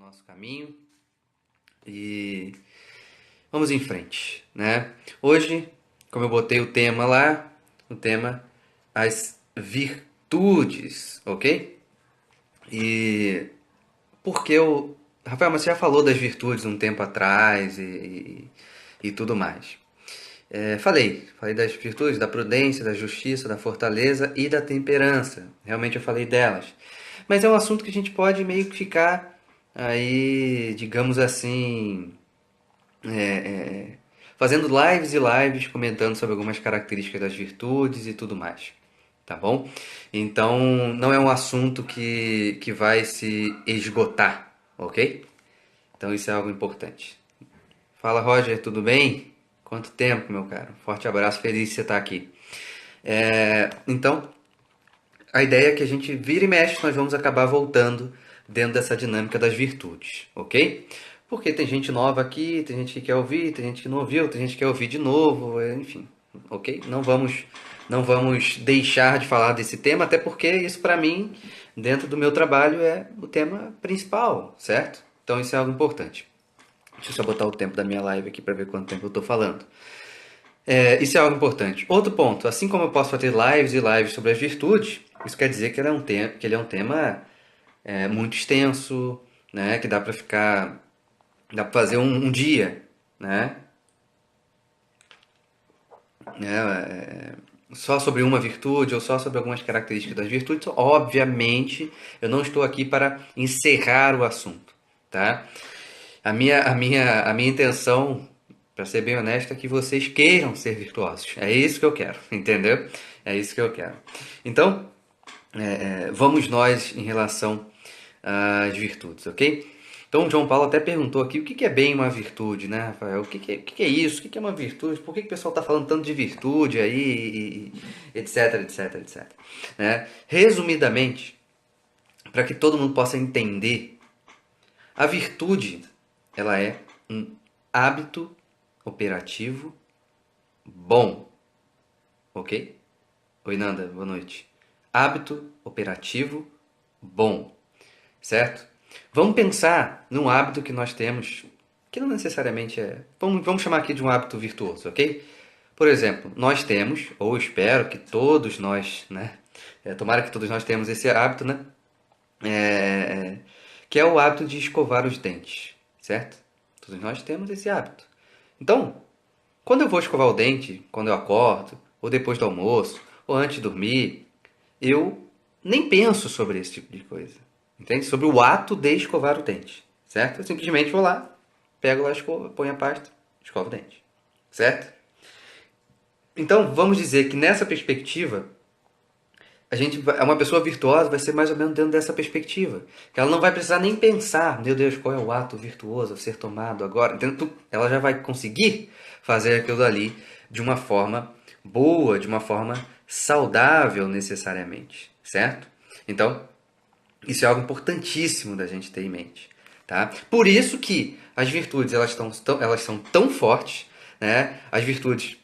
nosso caminho e vamos em frente, né? Hoje, como eu botei o tema lá, o tema as virtudes, ok? E porque o Rafael, mas você já falou das virtudes um tempo atrás e tudo mais. Falei das virtudes, da prudência, da justiça, da fortaleza e da temperança. Realmente eu falei delas. Mas é um assunto que a gente pode meio que ficar aí, digamos assim, fazendo lives e lives comentando sobre algumas características das virtudes e tudo mais. Tá bom? Então, não é um assunto que vai se esgotar, ok? Então, isso é algo importante. Fala, Roger, tudo bem? Quanto tempo, meu caro? Forte abraço, feliz de você estar aqui. Então, a ideia é que a gente vira e mexe, nós vamos acabar voltando dentro dessa dinâmica das virtudes, ok? Porque tem gente nova aqui, tem gente que quer ouvir, tem gente que não ouviu, tem gente que quer ouvir de novo, enfim, ok? Não vamos deixar de falar desse tema, até porque isso para mim, dentro do meu trabalho, é o tema principal, certo? Então isso é algo importante. Deixa eu só botar o tempo da minha live aqui para ver quanto tempo eu estou falando. Isso é algo importante. Outro ponto, assim como eu posso fazer lives e lives sobre as virtudes, isso quer dizer que ele é um tema muito extenso, né? Que dá para fazer um dia, né? Só sobre uma virtude ou só sobre algumas características das virtudes. Obviamente, eu não estou aqui para encerrar o assunto, tá? A minha intenção, para ser bem honesto, é que vocês queiram ser virtuosos. É isso que eu quero, entendeu? É isso que eu quero. Então, vamos nós em relação às virtudes, ok? Então, o João Paulo até perguntou aqui o que é bem uma virtude, né, Rafael? O que é isso? O que é uma virtude? Por que o pessoal está falando tanto de virtude aí, etc, etc, etc. Né? Resumidamente, para que todo mundo possa entender, a virtude ela é um hábito operativo bom, ok? Oi, Nanda, boa noite. Hábito operativo bom, certo? Vamos pensar num hábito que nós temos, que não necessariamente é. Vamos chamar aqui de um hábito virtuoso, ok? Por exemplo, nós temos, ou espero que todos nós, né? Tomara que todos nós tenhamos esse hábito, né? É, que é o hábito de escovar os dentes, certo? Todos nós temos esse hábito. Então, quando eu vou escovar o dente, quando eu acordo, ou depois do almoço, ou antes de dormir, eu nem penso sobre esse tipo de coisa. Entende? Sobre o ato de escovar o dente. Certo? Eu simplesmente vou lá, pego lá a escova, ponho a pasta, escovo o dente. Certo? Então, vamos dizer que nessa perspectiva, uma pessoa virtuosa vai ser mais ou menos dentro dessa perspectiva. Que ela não vai precisar nem pensar, meu Deus, qual é o ato virtuoso a ser tomado agora. Ela já vai conseguir fazer aquilo ali de uma forma boa, de uma forma saudável necessariamente, certo? Então, isso é algo importantíssimo da gente ter em mente, tá? Por isso que as virtudes elas são tão fortes, né? As virtudes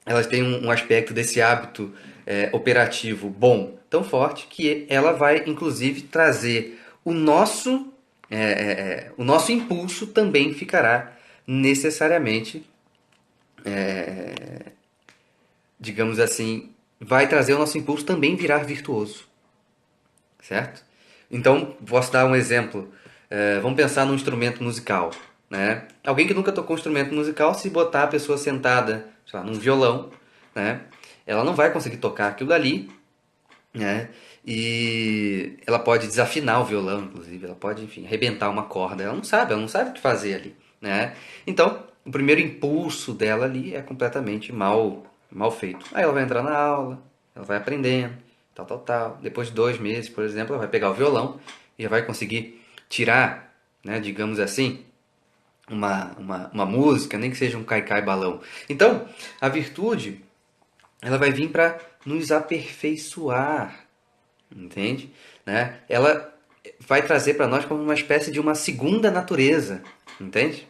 elas têm um aspecto desse hábito operativo bom tão forte que ela vai inclusive trazer o nosso impulso também ficará necessariamente, digamos assim, vai trazer o nosso impulso também virar virtuoso, certo? Então, posso dar um exemplo. Vamos pensar num instrumento musical, né? Alguém que nunca tocou um instrumento musical, se botar a pessoa sentada, sei lá, num violão, né? Ela não vai conseguir tocar aquilo ali, né? E ela pode desafinar o violão, inclusive, ela pode, enfim, arrebentar uma corda. Ela não sabe o que fazer ali, né? Então, o primeiro impulso dela ali é completamente mal feito. Aí ela vai entrar na aula, ela vai aprendendo, tal, tal, tal. Depois de 2 meses, por exemplo, ela vai pegar o violão e já vai conseguir tirar, né, digamos assim, uma música, nem que seja um caicai balão. Então, a virtude, ela vai vir para nos aperfeiçoar, entende? Né? Ela vai trazer para nós como uma espécie de uma segunda natureza, entende?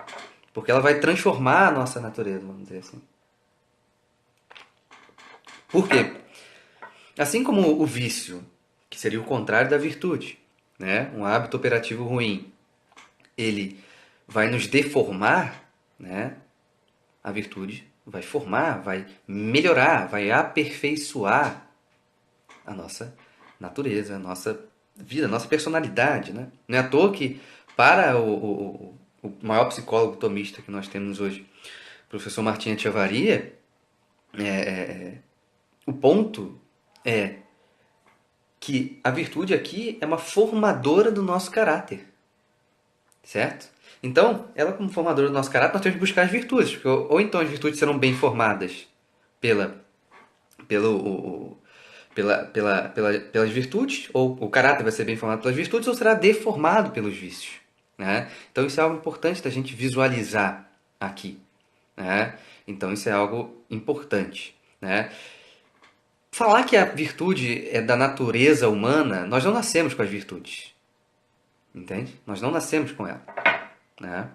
Porque ela vai transformar a nossa natureza, vamos dizer assim. Por quê? Assim como o vício, que seria o contrário da virtude, né? Um hábito operativo ruim, ele vai nos deformar, né? A virtude vai formar, vai melhorar, vai aperfeiçoar a nossa natureza, a nossa vida, a nossa personalidade, né? Não é à toa que, para o maior psicólogo tomista que nós temos hoje, o professor Martim Etchevarria, o ponto é que a virtude aqui é uma formadora do nosso caráter, certo? Então, ela como formadora do nosso caráter, nós temos que buscar as virtudes, porque ou então as virtudes serão bem formadas pela, pelo, pelas virtudes, ou o caráter vai ser bem formado pelas virtudes, ou será deformado pelos vícios, né? Então, isso é algo importante da gente visualizar aqui, né? Então, isso é algo importante, né? Falar que a virtude é da natureza humana, nós não nascemos com as virtudes, entende? Nós não nascemos com ela, né?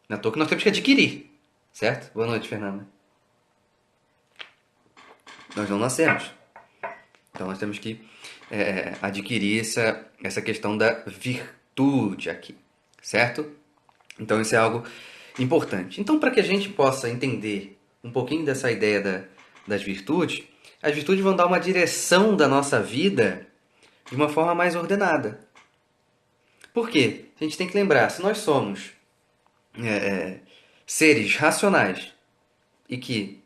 Não é à toa que nós temos que adquirir, certo? Boa noite, Fernanda. Nós não nascemos. Então nós temos que adquirir essa questão da virtude aqui, certo? Então isso é algo importante. Então, para que a gente possa entender um pouquinho dessa ideia das virtudes, as virtudes vão dar uma direção da nossa vida de uma forma mais ordenada. Por quê? A gente tem que lembrar, se nós somos seres racionais e que,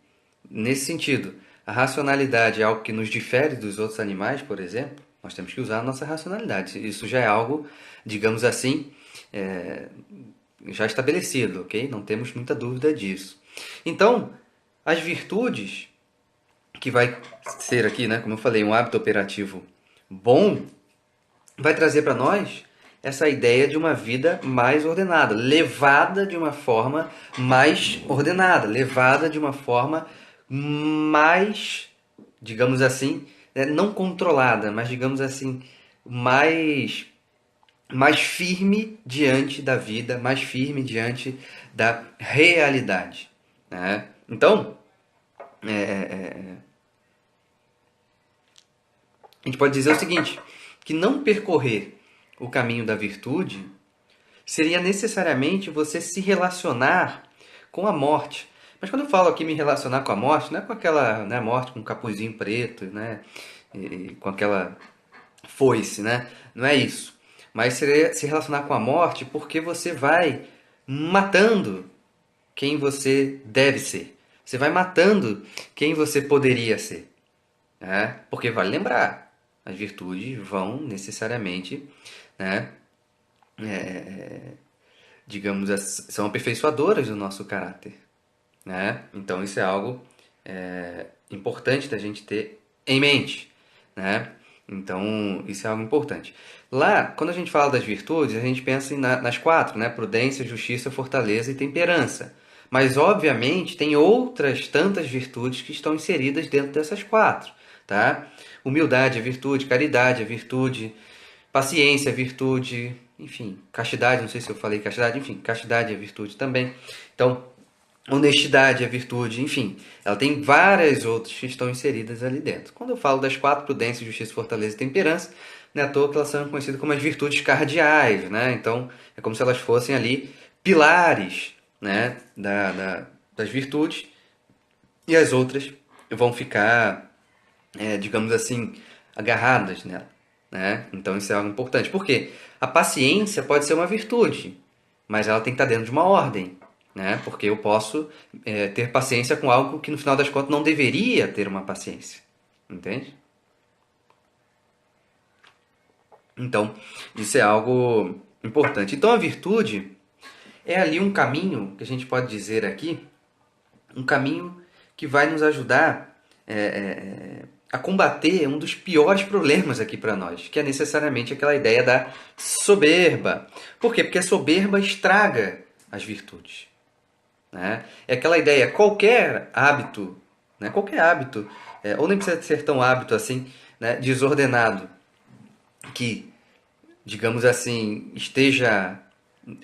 nesse sentido, a racionalidade é algo que nos difere dos outros animais, por exemplo, nós temos que usar a nossa racionalidade. Isso já é algo, digamos assim, já estabelecido, ok? Não temos muita dúvida disso. Então, as virtudes, que vai ser aqui, né, como eu falei, um hábito operativo bom, vai trazer para nós essa ideia de uma vida mais ordenada, levada de uma forma mais ordenada, levada de uma forma mais, digamos assim, não controlada, mas digamos assim, mais firme diante da vida, mais firme diante da realidade, né? Então, a gente pode dizer o seguinte, que não percorrer o caminho da virtude seria necessariamente você se relacionar com a morte. Mas quando eu falo aqui me relacionar com a morte, não é com aquela, né, morte com um capuzinho preto, né, e com aquela foice, né? Não é isso. Mas seria se relacionar com a morte porque você vai matando quem você deve ser. Você vai matando quem você poderia ser, né? Porque vale lembrar, as virtudes vão necessariamente, né, digamos, são aperfeiçoadoras do nosso caráter, né? Então isso é algo importante da gente ter em mente, né? Então isso é algo importante. Lá, quando a gente fala das virtudes, a gente pensa nas quatro, né? Prudência, justiça, fortaleza e temperança. Mas obviamente tem outras tantas virtudes que estão inseridas dentro dessas quatro, tá? Humildade é virtude, caridade é virtude, paciência é virtude, enfim, castidade, não sei se eu falei castidade, enfim, castidade é virtude também. Então, honestidade é virtude, enfim, ela tem várias outras que estão inseridas ali dentro. Quando eu falo das quatro, prudência, justiça, fortaleza e temperança, não é à toa que elas são conhecidas como as virtudes cardeais, né? Então, é como se elas fossem ali pilares, né, das virtudes, e as outras vão ficar, digamos assim, agarradas nela, né? Então isso é algo importante. Por quê? A paciência pode ser uma virtude, mas ela tem que estar dentro de uma ordem, né? Porque eu posso ter paciência com algo que no final das contas não deveria ter uma paciência, entende? Então isso é algo importante. Então a virtude é ali um caminho que a gente pode dizer aqui, um caminho que vai nos ajudar a combater um dos piores problemas aqui para nós, que é necessariamente aquela ideia da soberba. Por quê? Porque a soberba estraga as virtudes, né? É aquela ideia, qualquer hábito, né? Qualquer hábito, ou nem precisa ser tão hábito assim, né? Desordenado, que, digamos assim, esteja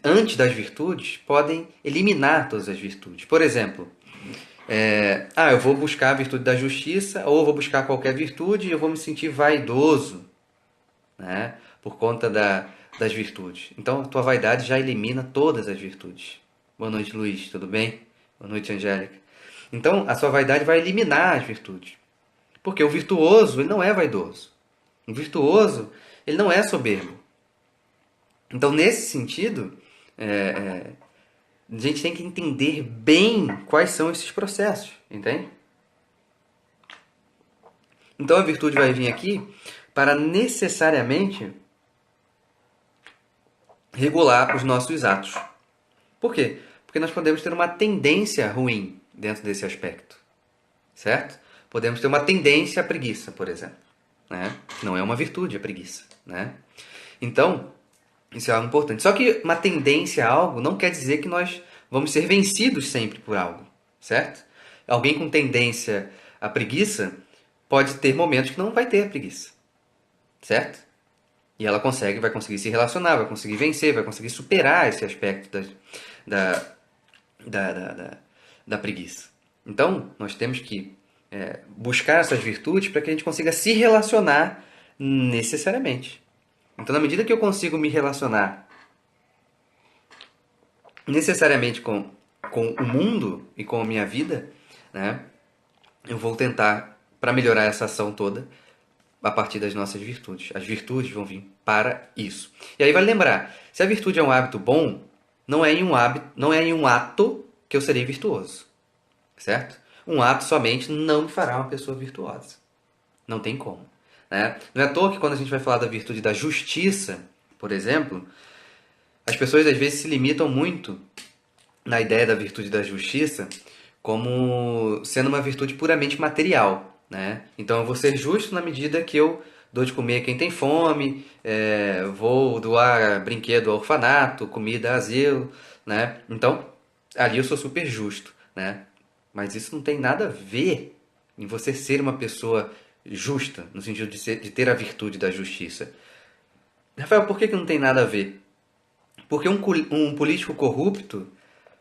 antes das virtudes, podem eliminar todas as virtudes. Por exemplo, eu vou buscar a virtude da justiça, ou eu vou buscar qualquer virtude e eu vou me sentir vaidoso, né? Por conta das virtudes. Então, a tua vaidade já elimina todas as virtudes. Boa noite, Luiz. Tudo bem? Boa noite, Angélica. Então, a sua vaidade vai eliminar as virtudes. Porque o virtuoso, ele não é vaidoso. O virtuoso, ele não é soberbo. Então, nesse sentido, a gente tem que entender bem quais são esses processos, entende? Então, a virtude vai vir aqui para necessariamente regular os nossos atos. Por quê? Porque nós podemos ter uma tendência ruim dentro desse aspecto, certo? Podemos ter uma tendência à preguiça, por exemplo, né? Não é uma virtude a preguiça, né? Então, isso é algo importante. Só que uma tendência a algo não quer dizer que nós vamos ser vencidos sempre por algo, certo? Alguém com tendência à preguiça pode ter momentos que não vai ter a preguiça, certo? E ela vai conseguir se relacionar, vai conseguir vencer, vai conseguir superar esse aspecto da, da preguiça. Então, nós temos que buscar essas virtudes para que a gente consiga se relacionar necessariamente. Então, na medida que eu consigo me relacionar necessariamente com o mundo e com a minha vida, né, eu vou tentar, para melhorar essa ação toda, a partir das nossas virtudes. As virtudes vão vir para isso. E aí vale lembrar, se a virtude é um hábito bom, não é em um ato que eu serei virtuoso, certo? Um ato somente não me fará uma pessoa virtuosa. Não tem como, né? Não é à toa que quando a gente vai falar da virtude da justiça, por exemplo, as pessoas às vezes se limitam muito na ideia da virtude da justiça como sendo uma virtude puramente material, né? Então eu vou ser justo na medida que eu dou de comer a quem tem fome, vou doar brinquedo ao orfanato, comida a asilo, né? Então ali eu sou super justo, né? Mas isso não tem nada a ver em você ser uma pessoa justa, no sentido de ter a virtude da justiça. Rafael, por que não tem nada a ver? Porque um político corrupto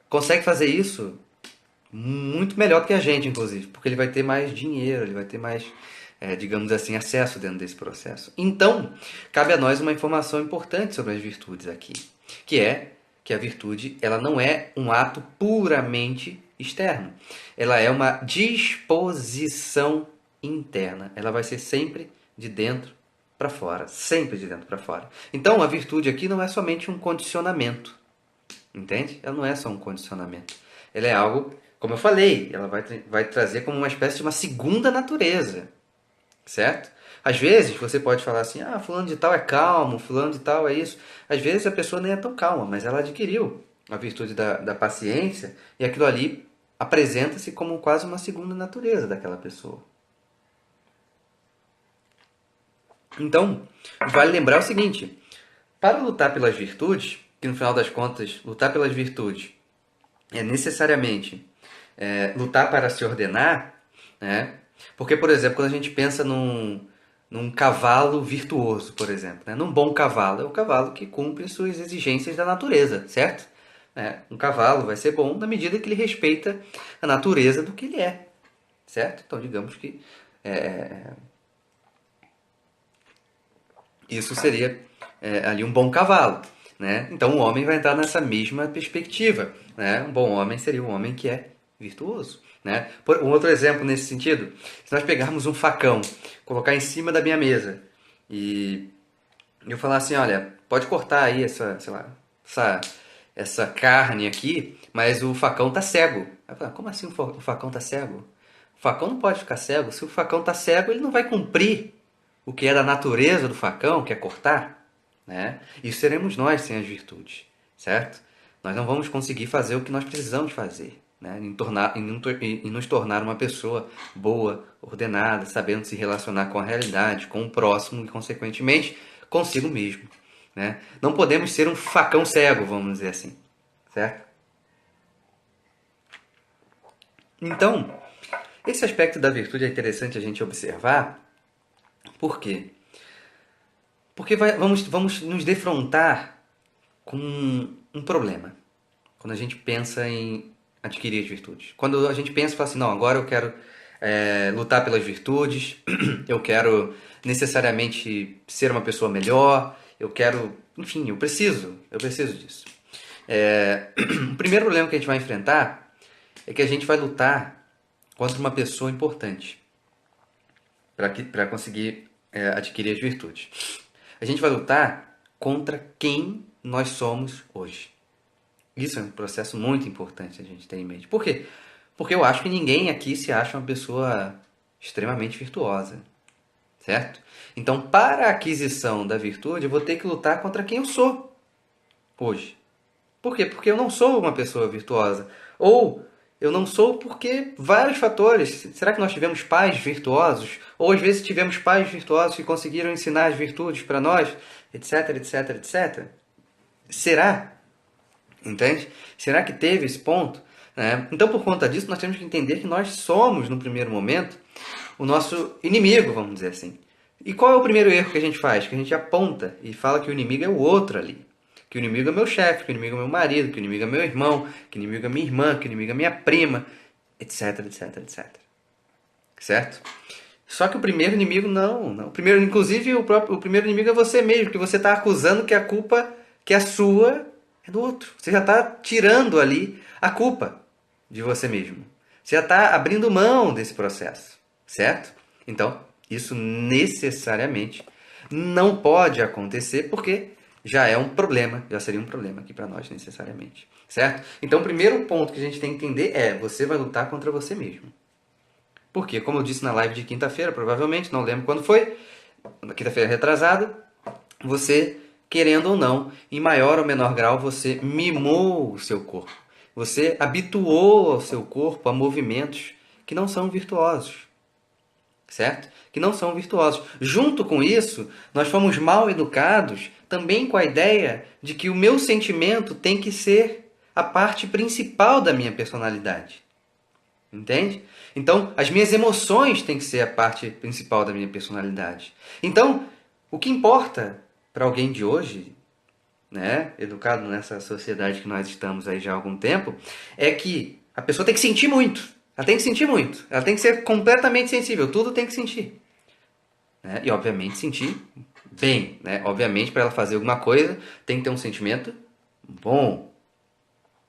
consegue fazer isso muito melhor do que a gente, inclusive, porque ele vai ter mais dinheiro, ele vai ter mais, digamos assim, acesso dentro desse processo. Então, cabe a nós uma informação importante sobre as virtudes aqui, que é que a virtude ela não é um ato puramente externo, ela é uma disposição interna, ela vai ser sempre de dentro para fora, sempre de dentro para fora. Então, a virtude aqui não é somente um condicionamento, entende? Ela não é só um condicionamento. Ela é algo, como eu falei, ela vai trazer como uma espécie de uma segunda natureza, certo? Às vezes você pode falar assim, ah, fulano de tal é calmo, fulano de tal é isso. Às vezes a pessoa nem é tão calma, mas ela adquiriu a virtude da paciência e aquilo ali apresenta-se como quase uma segunda natureza daquela pessoa. Então, vale lembrar o seguinte, para lutar pelas virtudes, que no final das contas, lutar pelas virtudes é necessariamente lutar para se ordenar, né? Porque, por exemplo, quando a gente pensa num cavalo virtuoso, por exemplo, né? Num bom cavalo, é o cavalo que cumpre suas exigências da natureza, certo? Um cavalo vai ser bom na medida que ele respeita a natureza do que ele é, certo? Então, digamos que isso seria ali um bom cavalo, né? Então o homem vai entrar nessa mesma perspectiva, né? Um bom homem seria um homem que é virtuoso, né? Um outro exemplo nesse sentido, se nós pegarmos um facão, colocar em cima da minha mesa e eu falar assim, olha, pode cortar aí essa, sei lá, essa carne aqui, mas o facão tá cego. Aí fala, como assim o facão tá cego? O facão não pode ficar cego. Se o facão tá cego, ele não vai cumprir o que é da natureza do facão, que é cortar, né? Isso seremos nós sem as virtudes, certo? Nós não vamos conseguir fazer o que nós precisamos fazer, né? Em nos tornar uma pessoa boa, ordenada, sabendo se relacionar com a realidade, com o próximo e, consequentemente, consigo mesmo, né? Não podemos ser um facão cego, vamos dizer assim, certo? Então, esse aspecto da virtude é interessante a gente observar. Por quê? Porque vamos nos defrontar com um problema quando a gente pensa em adquirir as virtudes. Quando a gente pensa e fala assim, não, agora eu quero lutar pelas virtudes, eu quero necessariamente ser uma pessoa melhor, eu quero Enfim, eu preciso disso. O primeiro problema que a gente vai enfrentar é que a gente vai lutar contra uma pessoa importante para conseguir adquirir as virtudes. A gente vai lutar contra quem nós somos hoje. Isso é um processo muito importante a gente ter em mente. Por quê? Porque eu acho que ninguém aqui se acha uma pessoa extremamente virtuosa, certo? Então, para a aquisição da virtude, eu vou ter que lutar contra quem eu sou hoje. Por quê? Porque eu não sou uma pessoa virtuosa. Ou eu não sou porque vários fatores. Será que nós tivemos pais virtuosos? Ou às vezes tivemos pais virtuosos que conseguiram ensinar as virtudes para nós? Etc, etc, etc. Será? Entende? Será que teve esse ponto? Então, por conta disso, nós temos que entender que nós somos, no primeiro momento, o nosso inimigo, vamos dizer assim. E qual é o primeiro erro que a gente faz? Que a gente aponta e fala que o inimigo é o outro ali. Que o inimigo é meu chefe, que o inimigo é meu marido, que o inimigo é meu irmão, que o inimigo é minha irmã, que o inimigo é minha prima, etc, etc, etc. Certo? Só que o primeiro inimigo não. O primeiro, inclusive, o primeiro inimigo é você mesmo, que você está acusando que a culpa que é sua é do outro. Você já está tirando ali a culpa de você mesmo. Você já está abrindo mão desse processo, certo? Então, isso necessariamente não pode acontecer porque já é um problema, já seria um problema aqui para nós necessariamente, certo? Então, o primeiro ponto que a gente tem que entender é: você vai lutar contra você mesmo. Porque, como eu disse na live de quinta-feira, provavelmente, não lembro quando foi, na quinta-feira retrasada, você, querendo ou não, em maior ou menor grau, você mimou o seu corpo. Você habituou o seu corpo a movimentos que não são virtuosos, certo? Que não são virtuosos. Junto com isso, nós fomos mal educados também com a ideia de que o meu sentimento tem que ser a parte principal da minha personalidade. Entende? Então, as minhas emoções têm que ser a parte principal da minha personalidade. Então, o que importa para alguém de hoje, né, educado nessa sociedade que nós estamos aí já há algum tempo, é que a pessoa tem que sentir muito. Ela tem que sentir muito. Ela tem que ser completamente sensível. Tudo tem que sentir. Né? E, obviamente, sentir bem. Né? Obviamente, para ela fazer alguma coisa, tem que ter um sentimento bom.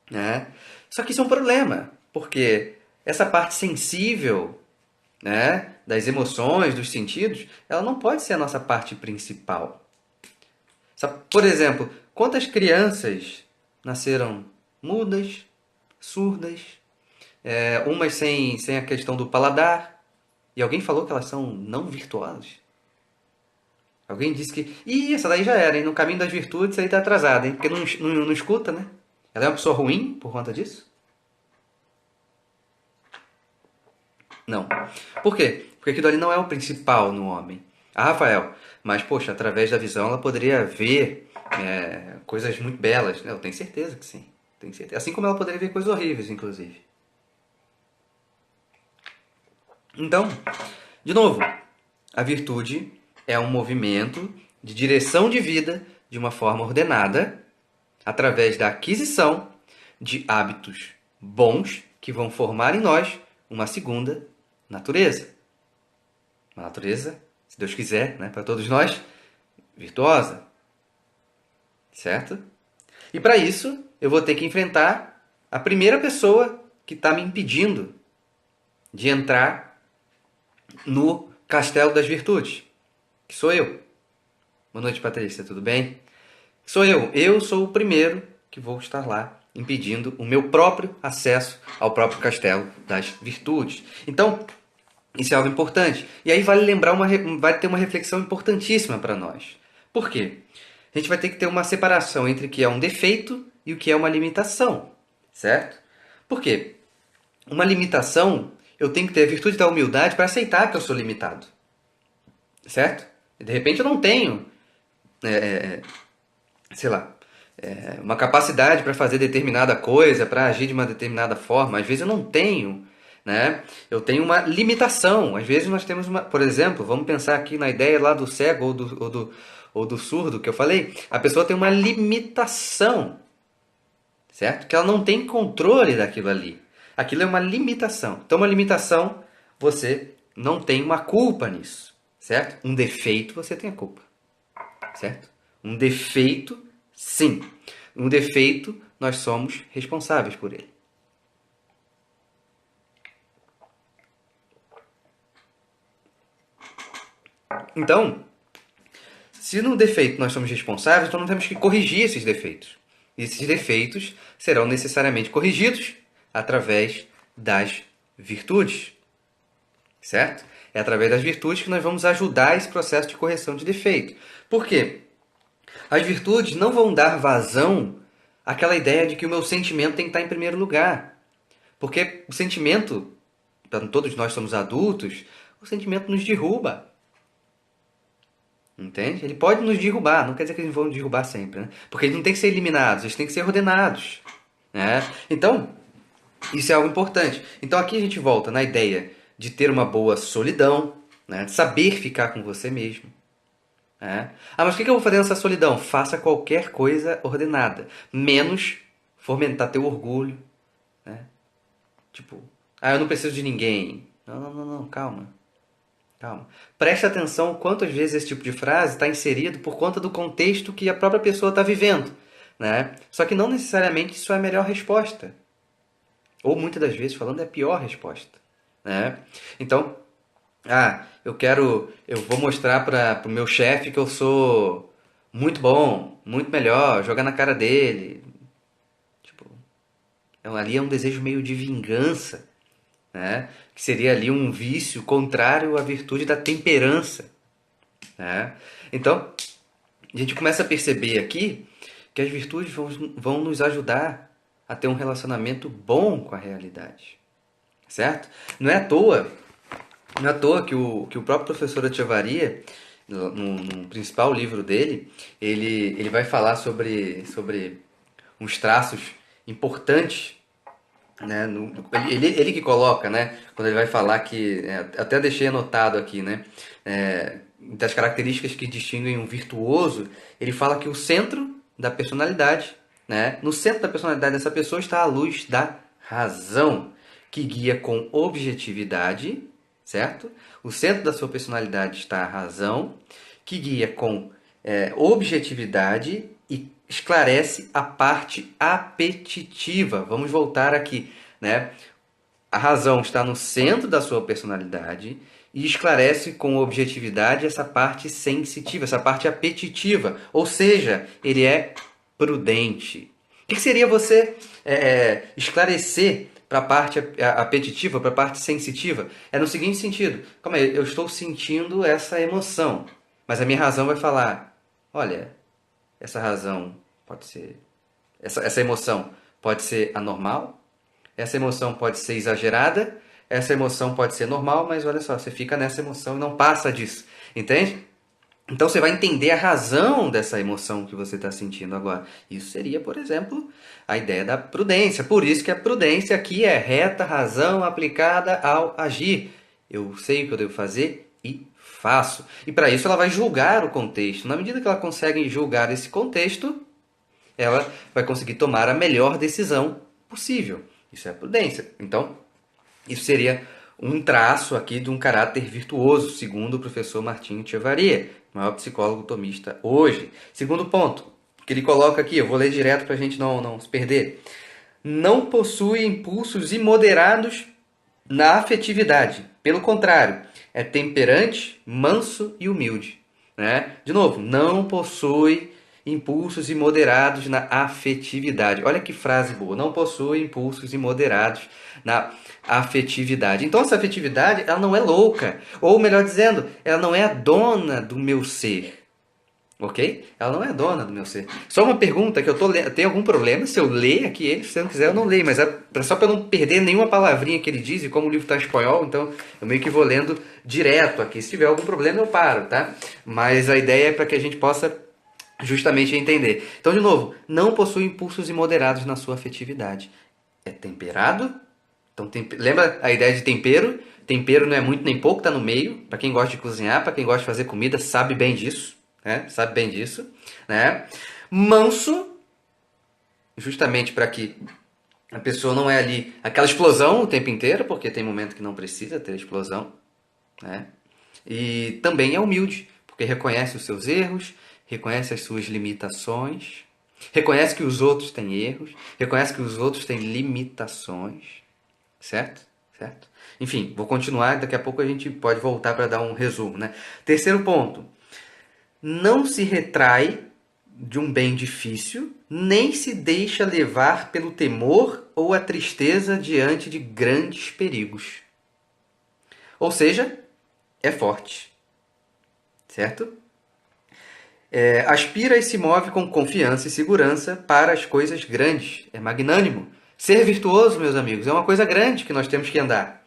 Né? Só que isso é um problema. Porque essa parte sensível, né, das emoções, dos sentidos, ela não pode ser a nossa parte principal. Por exemplo, quantas crianças nasceram mudas, surdas, umas sem a questão do paladar, e alguém falou que elas são não virtuosas? Alguém disse que... Ih, essa daí já era, hein? No caminho das virtudes, isso aí tá atrasada, hein? Porque não escuta, né? Ela é uma pessoa ruim por conta disso? Não. Por quê? Porque aquilo ali não é o principal no homem. Ah, Rafael, mas poxa, através da visão ela poderia ver coisas muito belas. Eu tenho certeza que sim. Tenho certeza. Assim como ela poderia ver coisas horríveis, inclusive. Então, de novo, a virtude é um movimento de direção de vida de uma forma ordenada, através da aquisição de hábitos bons que vão formar em nós uma segunda natureza. Uma natureza, se Deus quiser, né, para todos nós, virtuosa. Certo? E para isso, eu vou ter que enfrentar a primeira pessoa que está me impedindo de entrar no castelo das virtudes, que sou eu. Boa noite, Patrícia, tudo bem? Sou eu. Eu sou o primeiro que vou estar lá impedindo o meu próprio acesso ao próprio castelo das virtudes. Então, isso é algo importante. E aí vale lembrar, vai ter uma reflexão importantíssima para nós. Por quê? A gente vai ter que ter uma separação entre o que é um defeito e o que é uma limitação. Certo? Por quê? Uma limitação, eu tenho que ter a virtude da humildade para aceitar que eu sou limitado. Certo? De repente eu não tenho, sei lá, uma capacidade para fazer determinada coisa, para agir de uma determinada forma. Às vezes eu não tenho, né? Eu tenho uma limitação. Às vezes nós temos uma... Por exemplo, vamos pensar aqui na ideia lá do cego ou do surdo que eu falei. A pessoa tem uma limitação, certo? Que ela não tem controle daquilo ali. Aquilo é uma limitação. Então, uma limitação, você não tem uma culpa nisso, certo? Um defeito, você tem a culpa, certo? Um defeito, sim. Um defeito, nós somos responsáveis por ele. Então, se no defeito nós somos responsáveis, então nós temos que corrigir esses defeitos. E esses defeitos serão necessariamente corrigidos através das virtudes. Certo? É através das virtudes que nós vamos ajudar esse processo de correção de defeito. Por quê? As virtudes não vão dar vazão àquela ideia de que o meu sentimento tem que estar em primeiro lugar. Porque o sentimento, todos nós somos adultos, o sentimento nos derruba. Entende? Ele pode nos derrubar, não quer dizer que eles vão nos derrubar sempre, né? Porque eles não têm que ser eliminados, eles têm que ser ordenados. Né? Então, isso é algo importante. Então aqui a gente volta na ideia de ter uma boa solidão, né? De saber ficar com você mesmo. Né? Ah, mas o que eu vou fazer nessa solidão? Faça qualquer coisa ordenada, menos fomentar teu orgulho. Né? Tipo, eu não preciso de ninguém. Não, calma. Calma. Preste atenção quantas vezes esse tipo de frase está inserido por conta do contexto que a própria pessoa está vivendo. Né? Só que não necessariamente isso é a melhor resposta. Ou muitas das vezes falando é a pior resposta. Né? Então, eu vou mostrar para o meu chefe que eu sou muito bom, muito melhor, jogar na cara dele. Tipo, ali é um desejo meio de vingança, né? Que seria ali um vício contrário à virtude da temperança. Né? Então, a gente começa a perceber aqui que as virtudes vão nos ajudar a ter um relacionamento bom com a realidade. Certo? Não é à toa que o próprio professor Echevarria, no principal livro dele, ele vai falar sobre uns traços importantes, né? Ele que coloca, né? Quando ele vai falar que, até deixei anotado aqui, né? Das características que distinguem um virtuoso, ele fala que o centro da personalidade, né? No centro da personalidade dessa pessoa está a luz da razão, que guia com objetividade, certo? O centro da sua personalidade está a razão, que guia com objetividade e esclarece a parte apetitiva. Vamos voltar aqui, né? A razão está no centro da sua personalidade e esclarece com objetividade essa parte sensitiva, essa parte apetitiva. Ou seja, ele é prudente. O que seria você esclarecer para a parte apetitiva, para a parte sensitiva? É no seguinte sentido: calma aí, eu estou sentindo essa emoção, mas a minha razão vai falar: olha, essa razão pode ser. Essa emoção pode ser anormal, essa emoção pode ser exagerada, essa emoção pode ser normal, mas olha só, você fica nessa emoção e não passa disso. Entende? Então você vai entender a razão dessa emoção que você está sentindo agora. Isso seria, por exemplo, a ideia da prudência. Por isso que a prudência aqui é reta razão aplicada ao agir. Eu sei o que eu devo fazer e faço. E para isso ela vai julgar o contexto. Na medida que ela consegue julgar esse contexto, ela vai conseguir tomar a melhor decisão possível. Isso é a prudência. Então, isso seria um traço aqui de um caráter virtuoso, segundo o professor Martinho Echevarria, maior psicólogo tomista hoje. Segundo ponto, que ele coloca aqui, eu vou ler direto para a gente não se perder. Não possui impulsos imoderados na afetividade. Pelo contrário, é temperante, manso e humilde. Né? De novo, não possui impulsos imoderados na afetividade. Olha que frase boa. Não possui impulsos imoderados na afetividade. Então essa afetividade, ela não é louca. Ou melhor dizendo, ela não é a dona do meu ser. Ok? Ela não é dona do meu ser. Só uma pergunta que eu tô lendo. Tem algum problema se eu ler aqui ele? Se eu não quiser, eu não leio. Mas é só para eu não perder nenhuma palavrinha que ele diz. E como o livro está em espanhol, então eu meio que vou lendo direto aqui. Se tiver algum problema, eu paro, tá? Mas a ideia é para que a gente possa justamente entender. Então, de novo, não possui impulsos imoderados na sua afetividade. É temperado. Então, lembra a ideia de tempero? Tempero não é muito nem pouco, tá no meio. Para quem gosta de cozinhar, para quem gosta de fazer comida, sabe bem disso. Sabe bem disso, né? Manso, justamente para que a pessoa não é ali aquela explosão o tempo inteiro, porque tem momento que não precisa ter explosão, né? E também é humilde, porque reconhece os seus erros, reconhece as suas limitações, reconhece que os outros têm erros, reconhece que os outros têm limitações, certo? Certo? Enfim, vou continuar, daqui a pouco a gente pode voltar para dar um resumo, né? Terceiro ponto, não se retrai de um bem difícil, nem se deixa levar pelo temor ou a tristeza diante de grandes perigos. Ou seja, é forte, certo? Aspira e se move com confiança e segurança para as coisas grandes. É magnânimo. Ser virtuoso, meus amigos, é uma coisa grande que nós temos que andar.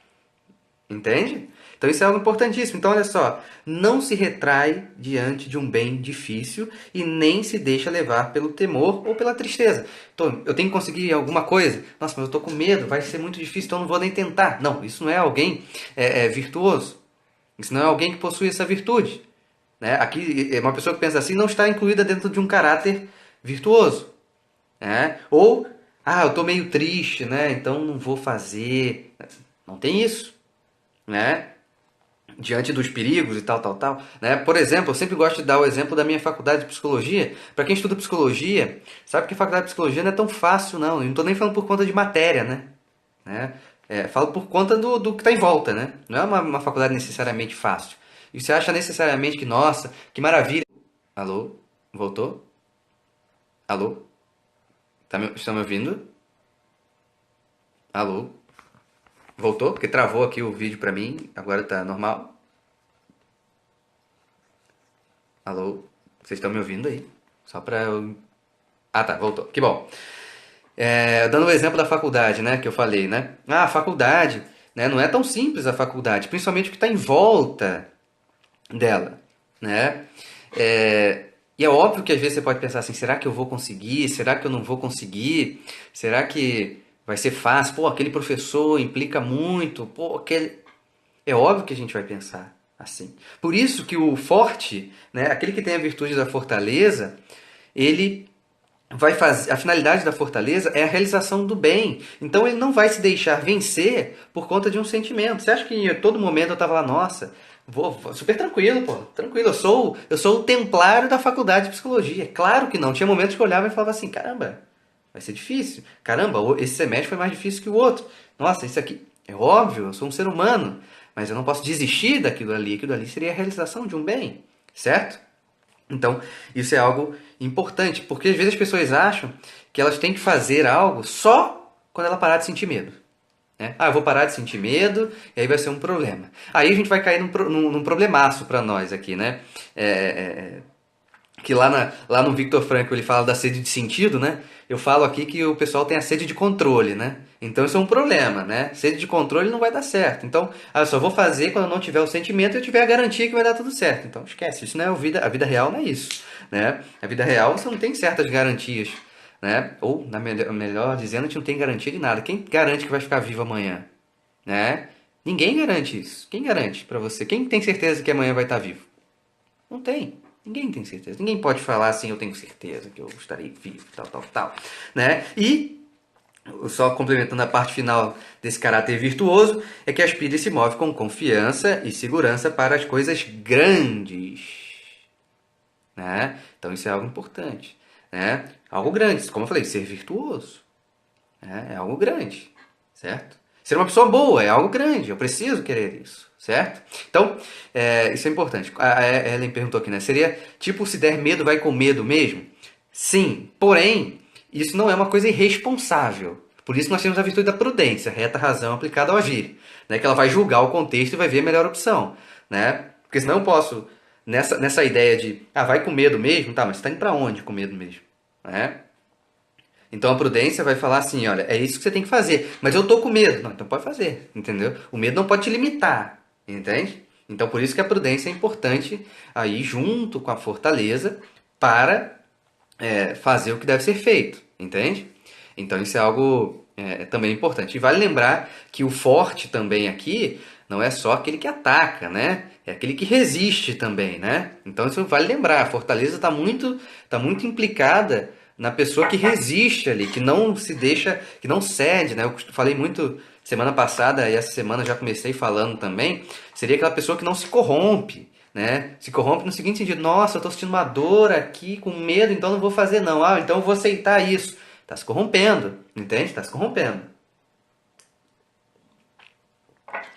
Entende? Então isso é algo importantíssimo. Então olha só, não se retrai diante de um bem difícil e nem se deixa levar pelo temor ou pela tristeza. Então, eu tenho que conseguir alguma coisa. Nossa, mas eu estou com medo, vai ser muito difícil, então eu não vou nem tentar. Não, isso não é alguém virtuoso. Isso não é alguém que possui essa virtude. Né? Aqui, uma pessoa que pensa assim não está incluída dentro de um caráter virtuoso. Né? Ou, eu estou meio triste, né? Então não vou fazer. Não tem isso. Né? Diante dos perigos e tal, tal, tal. Né? Por exemplo, eu sempre gosto de dar o exemplo da minha faculdade de psicologia. Para quem estuda psicologia, sabe que a faculdade de psicologia não é tão fácil, não. Eu não estou nem falando por conta de matéria, né? Falo por conta do que está em volta, né? Não é uma faculdade necessariamente fácil. E você acha necessariamente que, nossa, que maravilha. Alô? Voltou? Alô? Estão me ouvindo? Alô? Voltou? Porque travou aqui o vídeo pra mim. Agora tá normal. Alô? Vocês estão me ouvindo aí? Só pra eu... Ah, tá. Voltou. Que bom. Dando o exemplo da faculdade, né? Que eu falei, né? A faculdade, né? Não é tão simples a faculdade. Principalmente o que está em volta dela, né? E é óbvio que às vezes você pode pensar assim, será que eu vou conseguir? Será que eu não vou conseguir? Será que vai ser fácil? Pô, aquele professor implica muito. Pô, aquele... É óbvio que a gente vai pensar assim. Por isso que o forte, né, aquele que tem a virtude da fortaleza, ele vai fazer, a finalidade da fortaleza é a realização do bem. Então ele não vai se deixar vencer por conta de um sentimento. Você acha que em todo momento eu estava lá, nossa, vou super tranquilo, pô, tranquilo, eu sou o templário da faculdade de psicologia. Claro que não. Tinha momentos que eu olhava e falava assim, caramba, vai ser difícil. Caramba, esse semestre foi mais difícil que o outro. Nossa, isso aqui é óbvio, eu sou um ser humano, mas eu não posso desistir daquilo ali. Aquilo ali seria a realização de um bem, certo? Então, isso é algo importante, porque às vezes as pessoas acham que elas têm que fazer algo só quando ela parar de sentir medo. Né? Eu vou parar de sentir medo e aí vai ser um problema. Aí a gente vai cair num problemaço para nós aqui, né? Que lá no Viktor Frankl ele fala da sede de sentido, né? Eu falo aqui que o pessoal tem a sede de controle, né? Então isso é um problema, né? Sede de controle não vai dar certo. Então, eu só vou fazer quando eu não tiver o sentimento e eu tiver a garantia que vai dar tudo certo. Então esquece, isso não é a vida real não é isso, né? A vida real você não tem certas garantias, né? Ou, melhor dizendo, a gente não tem garantia de nada. Quem garante que vai ficar vivo amanhã, né? Ninguém garante isso. Quem garante pra você? Quem tem certeza que amanhã vai estar vivo? Não tem. Ninguém tem certeza. Ninguém pode falar assim, eu tenho certeza que eu estarei vivo, tal, tal, tal. Né? E, só complementando a parte final desse caráter virtuoso, é que aspira e se move com confiança e segurança para as coisas grandes. Né? Então isso é algo importante. Né? Algo grande, como eu falei, ser virtuoso. Né? É algo grande, certo? Ser uma pessoa boa é algo grande, eu preciso querer isso, certo? Então, isso é importante. A Ellen perguntou aqui, né? Seria tipo, se der medo, vai com medo mesmo? Sim, porém, isso não é uma coisa irresponsável. Por isso nós temos a virtude da prudência, reta razão aplicada ao agir. Né? Que ela vai julgar o contexto e vai ver a melhor opção. Né? Porque senão eu posso, nessa ideia de, vai com medo mesmo, tá, mas você tá indo pra onde com medo mesmo? Né? Então a prudência vai falar assim, olha, é isso que você tem que fazer, mas eu tô com medo. Não, então pode fazer, entendeu? O medo não pode te limitar, entende? Então por isso que a prudência é importante aí junto com a fortaleza para fazer o que deve ser feito, entende? Então isso é algo também importante. E vale lembrar que o forte também aqui não é só aquele que ataca, né? É aquele que resiste também, né? Então isso vale lembrar. A fortaleza tá muito implicada na pessoa que resiste ali, que não se deixa, que não cede, né? Eu falei muito semana passada e essa semana já comecei falando também, seria aquela pessoa que não se corrompe, né? Se corrompe no seguinte sentido: nossa, eu estou sentindo uma dor aqui, com medo, então não vou fazer não. Ah, então eu vou aceitar isso. Está se corrompendo, entende? Está se corrompendo.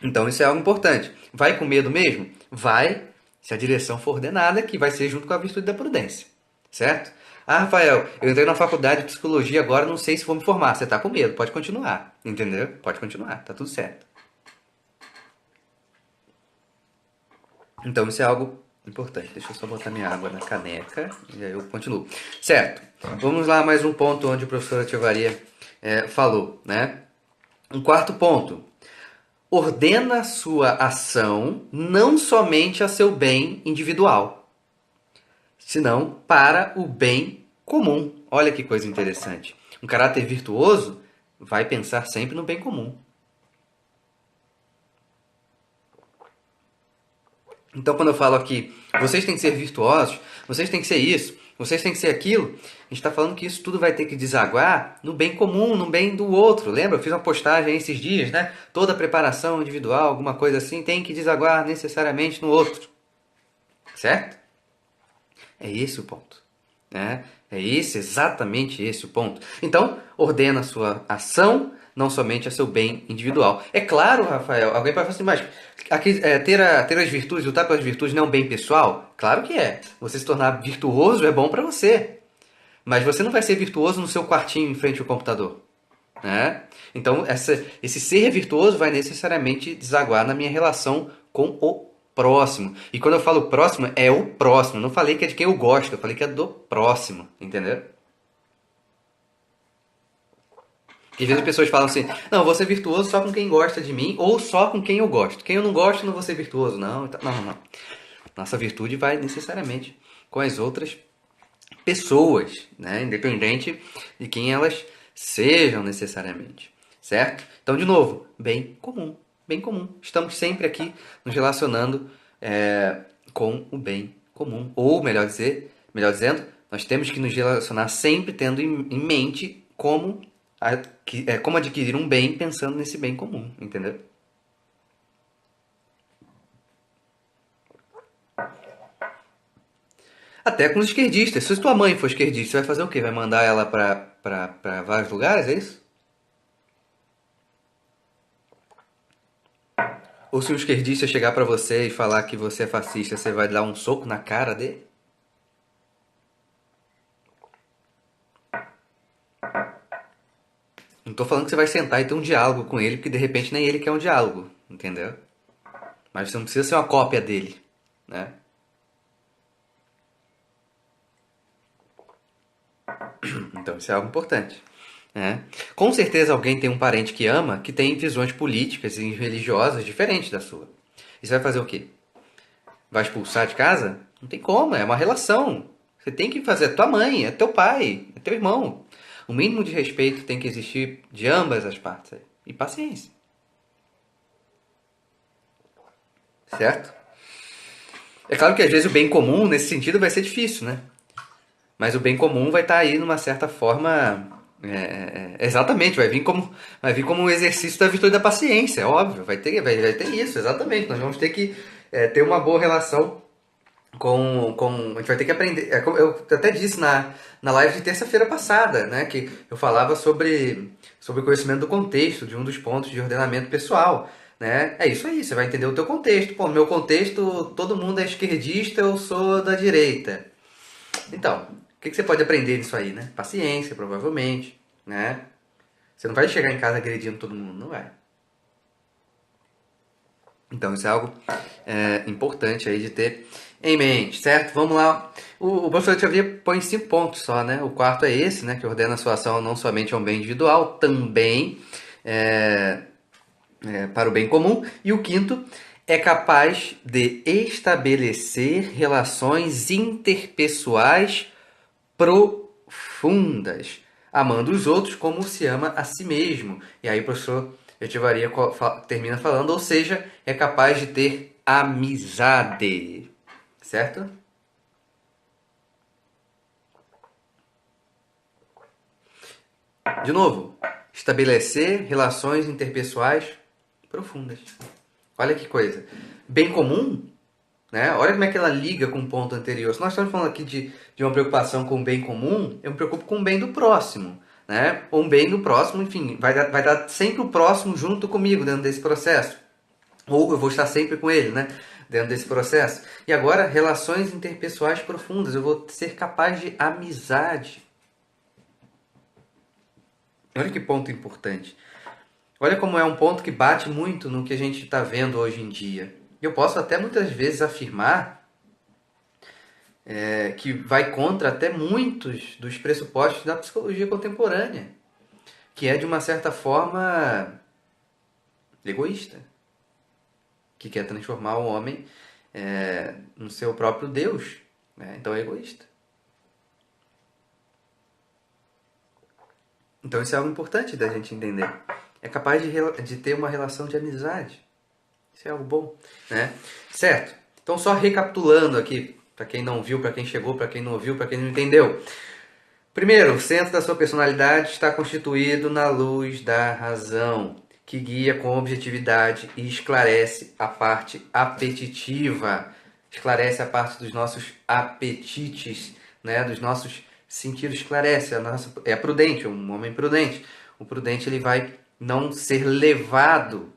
Então isso é algo importante. Vai com medo mesmo? Vai, se a direção for ordenada, que vai ser junto com a virtude da prudência. Certo? Ah, Rafael, eu entrei na faculdade de psicologia agora, não sei se vou me formar. Você está com medo, pode continuar. Entendeu? Pode continuar, tá tudo certo. Então isso é algo importante. Deixa eu só botar minha água na caneca e aí eu continuo. Certo. Vamos lá, mais um ponto onde o professor Ativaria falou, né? Um quarto ponto. Ordena sua ação não somente a seu bem individual, senão para o bem comum. Olha que coisa interessante. Um caráter virtuoso vai pensar sempre no bem comum. Então, quando eu falo aqui, vocês têm que ser virtuosos, vocês têm que ser isso, vocês têm que ser aquilo, a gente está falando que isso tudo vai ter que desaguar no bem comum, no bem do outro. Lembra? Eu fiz uma postagem esses dias, né? Toda preparação individual, alguma coisa assim, tem que desaguar necessariamente no outro. Certo? É esse o ponto. Né? É esse, exatamente esse o ponto. Então, ordena a sua ação, não somente a seu bem individual. É claro, Rafael, alguém pode falar assim, mas aqui, ter as virtudes, lutar pelas virtudes não é um bem pessoal? Claro que é. Você se tornar virtuoso é bom para você. Mas você não vai ser virtuoso no seu quartinho em frente ao computador. Né? Então, esse ser virtuoso vai necessariamente desaguar na minha relação com o próximo. E quando eu falo próximo, é o próximo. Não falei que é de quem eu gosto, eu falei que é do próximo. Entendeu? E às vezes as pessoas falam assim: não, eu vou ser virtuoso só com quem gosta de mim ou só com quem eu gosto. Quem eu não gosto, não vou ser virtuoso. Não, não, não, não. Nossa virtude vai necessariamente com as outras pessoas, né? Independente de quem elas sejam necessariamente, certo? Então, de novo, bem comum, bem comum. Estamos sempre aqui nos relacionando com o bem comum, ou melhor dizendo, nós temos que nos relacionar sempre tendo em mente como adquirir um bem pensando nesse bem comum, entendeu? Até com os esquerdistas. Se tua mãe for esquerdista, você vai fazer o quê? Vai mandar ela para vários lugares, é isso? Ou se um esquerdista chegar pra você e falar que você é fascista, você vai dar um soco na cara dele? Não tô falando que você vai sentar e ter um diálogo com ele, porque de repente nem ele quer um diálogo, entendeu? Mas você não precisa ser uma cópia dele, né? Então isso é algo importante, né? Com certeza alguém tem um parente que ama, que tem visões políticas e religiosas diferentes da sua. E você vai fazer o quê? Vai expulsar de casa? Não tem como, é uma relação. Você tem que fazer, é tua mãe, é teu pai, é teu irmão. O mínimo de respeito tem que existir de ambas as partes. E paciência, certo? É claro que às vezes o bem comum, nesse sentido, vai ser difícil, né? Mas o bem comum vai estar aí numa certa forma. Exatamente, vai vir como um exercício da virtude da paciência, é óbvio. Vai ter isso, exatamente. Nós vamos ter que ter uma boa relação a gente vai ter que aprender. Como eu até disse na live de terça-feira passada, né? Que eu falava sobre o conhecimento do contexto, de um dos pontos de ordenamento pessoal. Né? É isso aí, você vai entender o teu contexto. Pô, no meu contexto, todo mundo é esquerdista, eu sou da direita. Então, o que você pode aprender nisso aí, né? Paciência, provavelmente, né? Você não vai chegar em casa agredindo todo mundo, não vai. Então isso é algo importante aí de ter em mente, certo? Vamos lá. O professor de teoria põe 5 pontos só, né? O quarto é esse, né? Que ordena a sua ação não somente a um bem individual, também é, para o bem comum. E o quinto é capaz de estabelecer relações interpessoais profundas, amando os outros como se ama a si mesmo. E aí o professor Etivaria termina falando, ou seja, é capaz de ter amizade. Certo? De novo, estabelecer relações interpessoais profundas. Olha que coisa. Bem comum né? Olha como é que ela liga com o ponto anterior. Se nós estamos falando aqui de uma preocupação com o bem comum, eu me preocupo com o bem do próximo, né? Ou um bem do próximo, enfim, vai dar sempre o próximo junto comigo dentro desse processo. Ou eu vou estar sempre com ele, né? Dentro desse processo. E agora, relações interpessoais profundas. Eu vou ser capaz de amizade. Olha que ponto importante. Olha como é um ponto que bate muito no que a gente está vendo hoje em dia. Eu posso até muitas vezes afirmar que vai contra até muitos dos pressupostos da psicologia contemporânea, que é de uma certa forma egoísta, que quer transformar o homem no seu próprio Deus. Né? Então é egoísta. Então isso é algo importante da gente entender. É capaz de ter uma relação de amizade. Isso é algo bom, né? Certo? Então só recapitulando aqui, para quem não viu, para quem chegou, para quem não ouviu, para quem não entendeu. Primeiro, o centro da sua personalidade está constituído na luz da razão, que guia com objetividade e esclarece a parte apetitiva, esclarece a parte dos nossos apetites, né, dos nossos sentidos, esclarece a nossa, é prudente, um homem prudente. O prudente ele vai não ser levado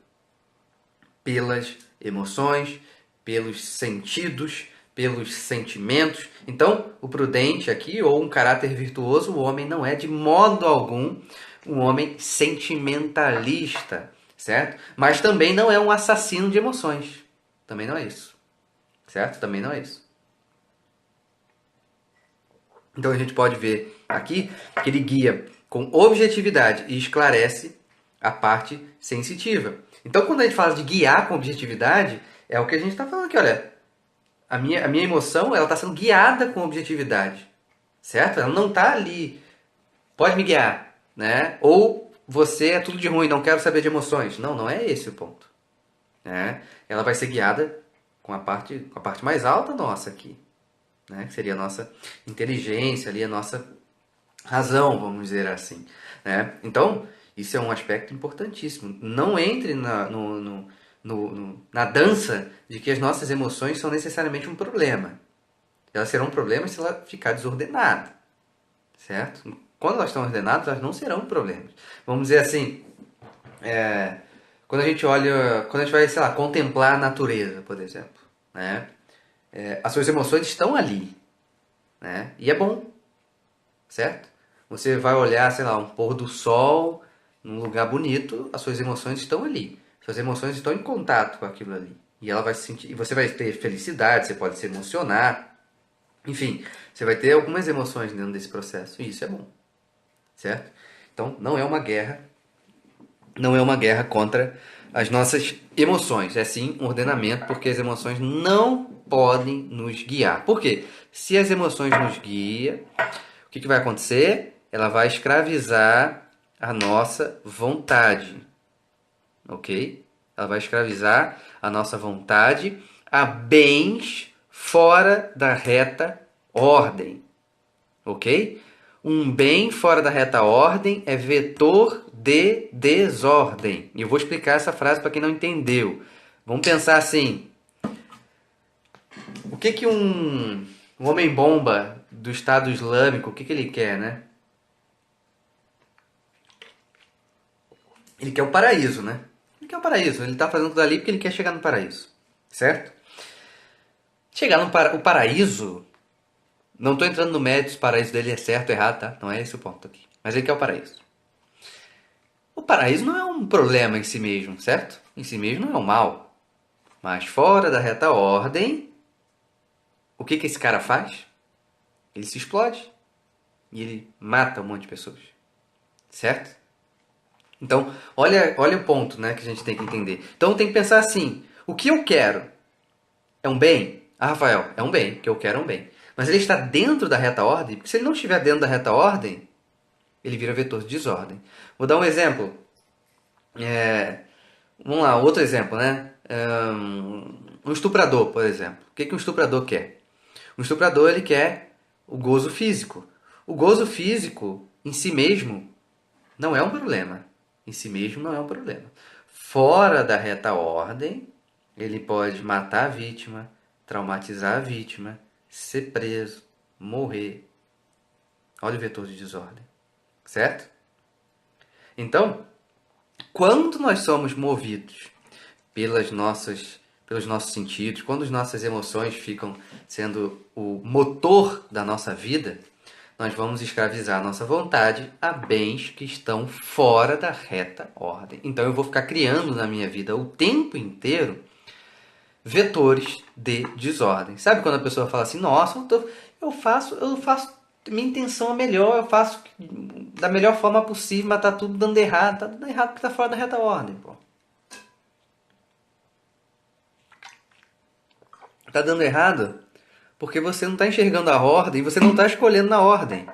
pelas emoções, pelos sentidos, pelos sentimentos. Então, o prudente aqui, ou um caráter virtuoso, o homem não é de modo algum um homem sentimentalista, certo? Mas também não é um assassino de emoções. Também não é isso, certo? Também não é isso. Então a gente pode ver aqui que ele guia com objetividade e esclarece a parte sensitiva. Então quando a gente fala de guiar com objetividade, é o que a gente está falando aqui, olha, a minha emoção ela está sendo guiada com objetividade, certo? Ela não está ali, pode me guiar, né? Ou você é tudo de ruim, não quero saber de emoções. Não, não é esse o ponto. Né? Ela vai ser guiada com a parte mais alta nossa aqui, né? Que seria a nossa inteligência, ali, a nossa razão, vamos dizer assim. Né? Então, isso é um aspecto importantíssimo. Não entre na dança de que as nossas emoções são necessariamente um problema. Elas serão um problema se ela ficar desordenada, certo? Quando elas estão ordenadas, elas não serão problemas. Vamos dizer assim, quando a gente vai, sei lá, contemplar a natureza, por exemplo, né? As suas emoções estão ali, né? E é bom, certo? Você vai olhar, sei lá, um pôr do sol num lugar bonito, as suas emoções estão ali. Suas emoções estão em contato com aquilo ali. E ela vai se sentir, e você vai ter felicidade, você pode se emocionar. Enfim, você vai ter algumas emoções dentro desse processo, e isso é bom, certo? Então, não é uma guerra contra as nossas emoções, é sim um ordenamento, porque as emoções não podem nos guiar. Por quê? Se as emoções nos guiam, o que vai acontecer? Ela vai escravizar a nossa vontade, ok? Ela vai escravizar a nossa vontade a bens fora da reta ordem, ok? Um bem fora da reta ordem é vetor de desordem. E eu vou explicar essa frase para quem não entendeu. Vamos pensar assim: o que um homem-bomba do Estado Islâmico, o que ele quer, né? Ele quer o paraíso, né? Ele quer o paraíso. Ele está fazendo tudo ali porque ele quer chegar no paraíso. Certo? Chegar o paraíso. Não estou entrando no mérito se o paraíso dele é certo ou errado, tá? Não é esse o ponto aqui. Mas ele quer o paraíso. O paraíso não é um problema em si mesmo, certo? Em si mesmo não é um mal. Mas fora da reta ordem, o que esse cara faz? Ele se explode. E ele mata um monte de pessoas. Certo? Então, olha o ponto, né, que a gente tem que entender. Então tem que pensar assim: o que eu quero é um bem? Ah, Rafael, é um bem, o que eu quero é um bem. Mas ele está dentro da reta ordem? Porque se ele não estiver dentro da reta ordem, ele vira vetor de desordem. Vou dar um exemplo. Vamos lá, outro exemplo, né? Um estuprador, por exemplo. O que um estuprador quer? Um estuprador ele quer o gozo físico. O gozo físico, em si mesmo, não é um problema. Em si mesmo não é um problema. Fora da reta ordem, ele pode matar a vítima, traumatizar a vítima, ser preso, morrer. Olha o vetor de desordem, certo? Então, quando nós somos movidos pelos nossos sentidos, quando as nossas emoções ficam sendo o motor da nossa vida, nós vamos escravizar a nossa vontade a bens que estão fora da reta ordem. Então eu vou ficar criando na minha vida o tempo inteiro vetores de desordem. Sabe quando a pessoa fala assim, nossa, eu faço, minha intenção é melhor, eu faço da melhor forma possível, mas tá tudo dando errado, tá dando errado porque tá fora da reta ordem, pô. Tá dando errado porque você não está enxergando a ordem, você não está escolhendo na ordem.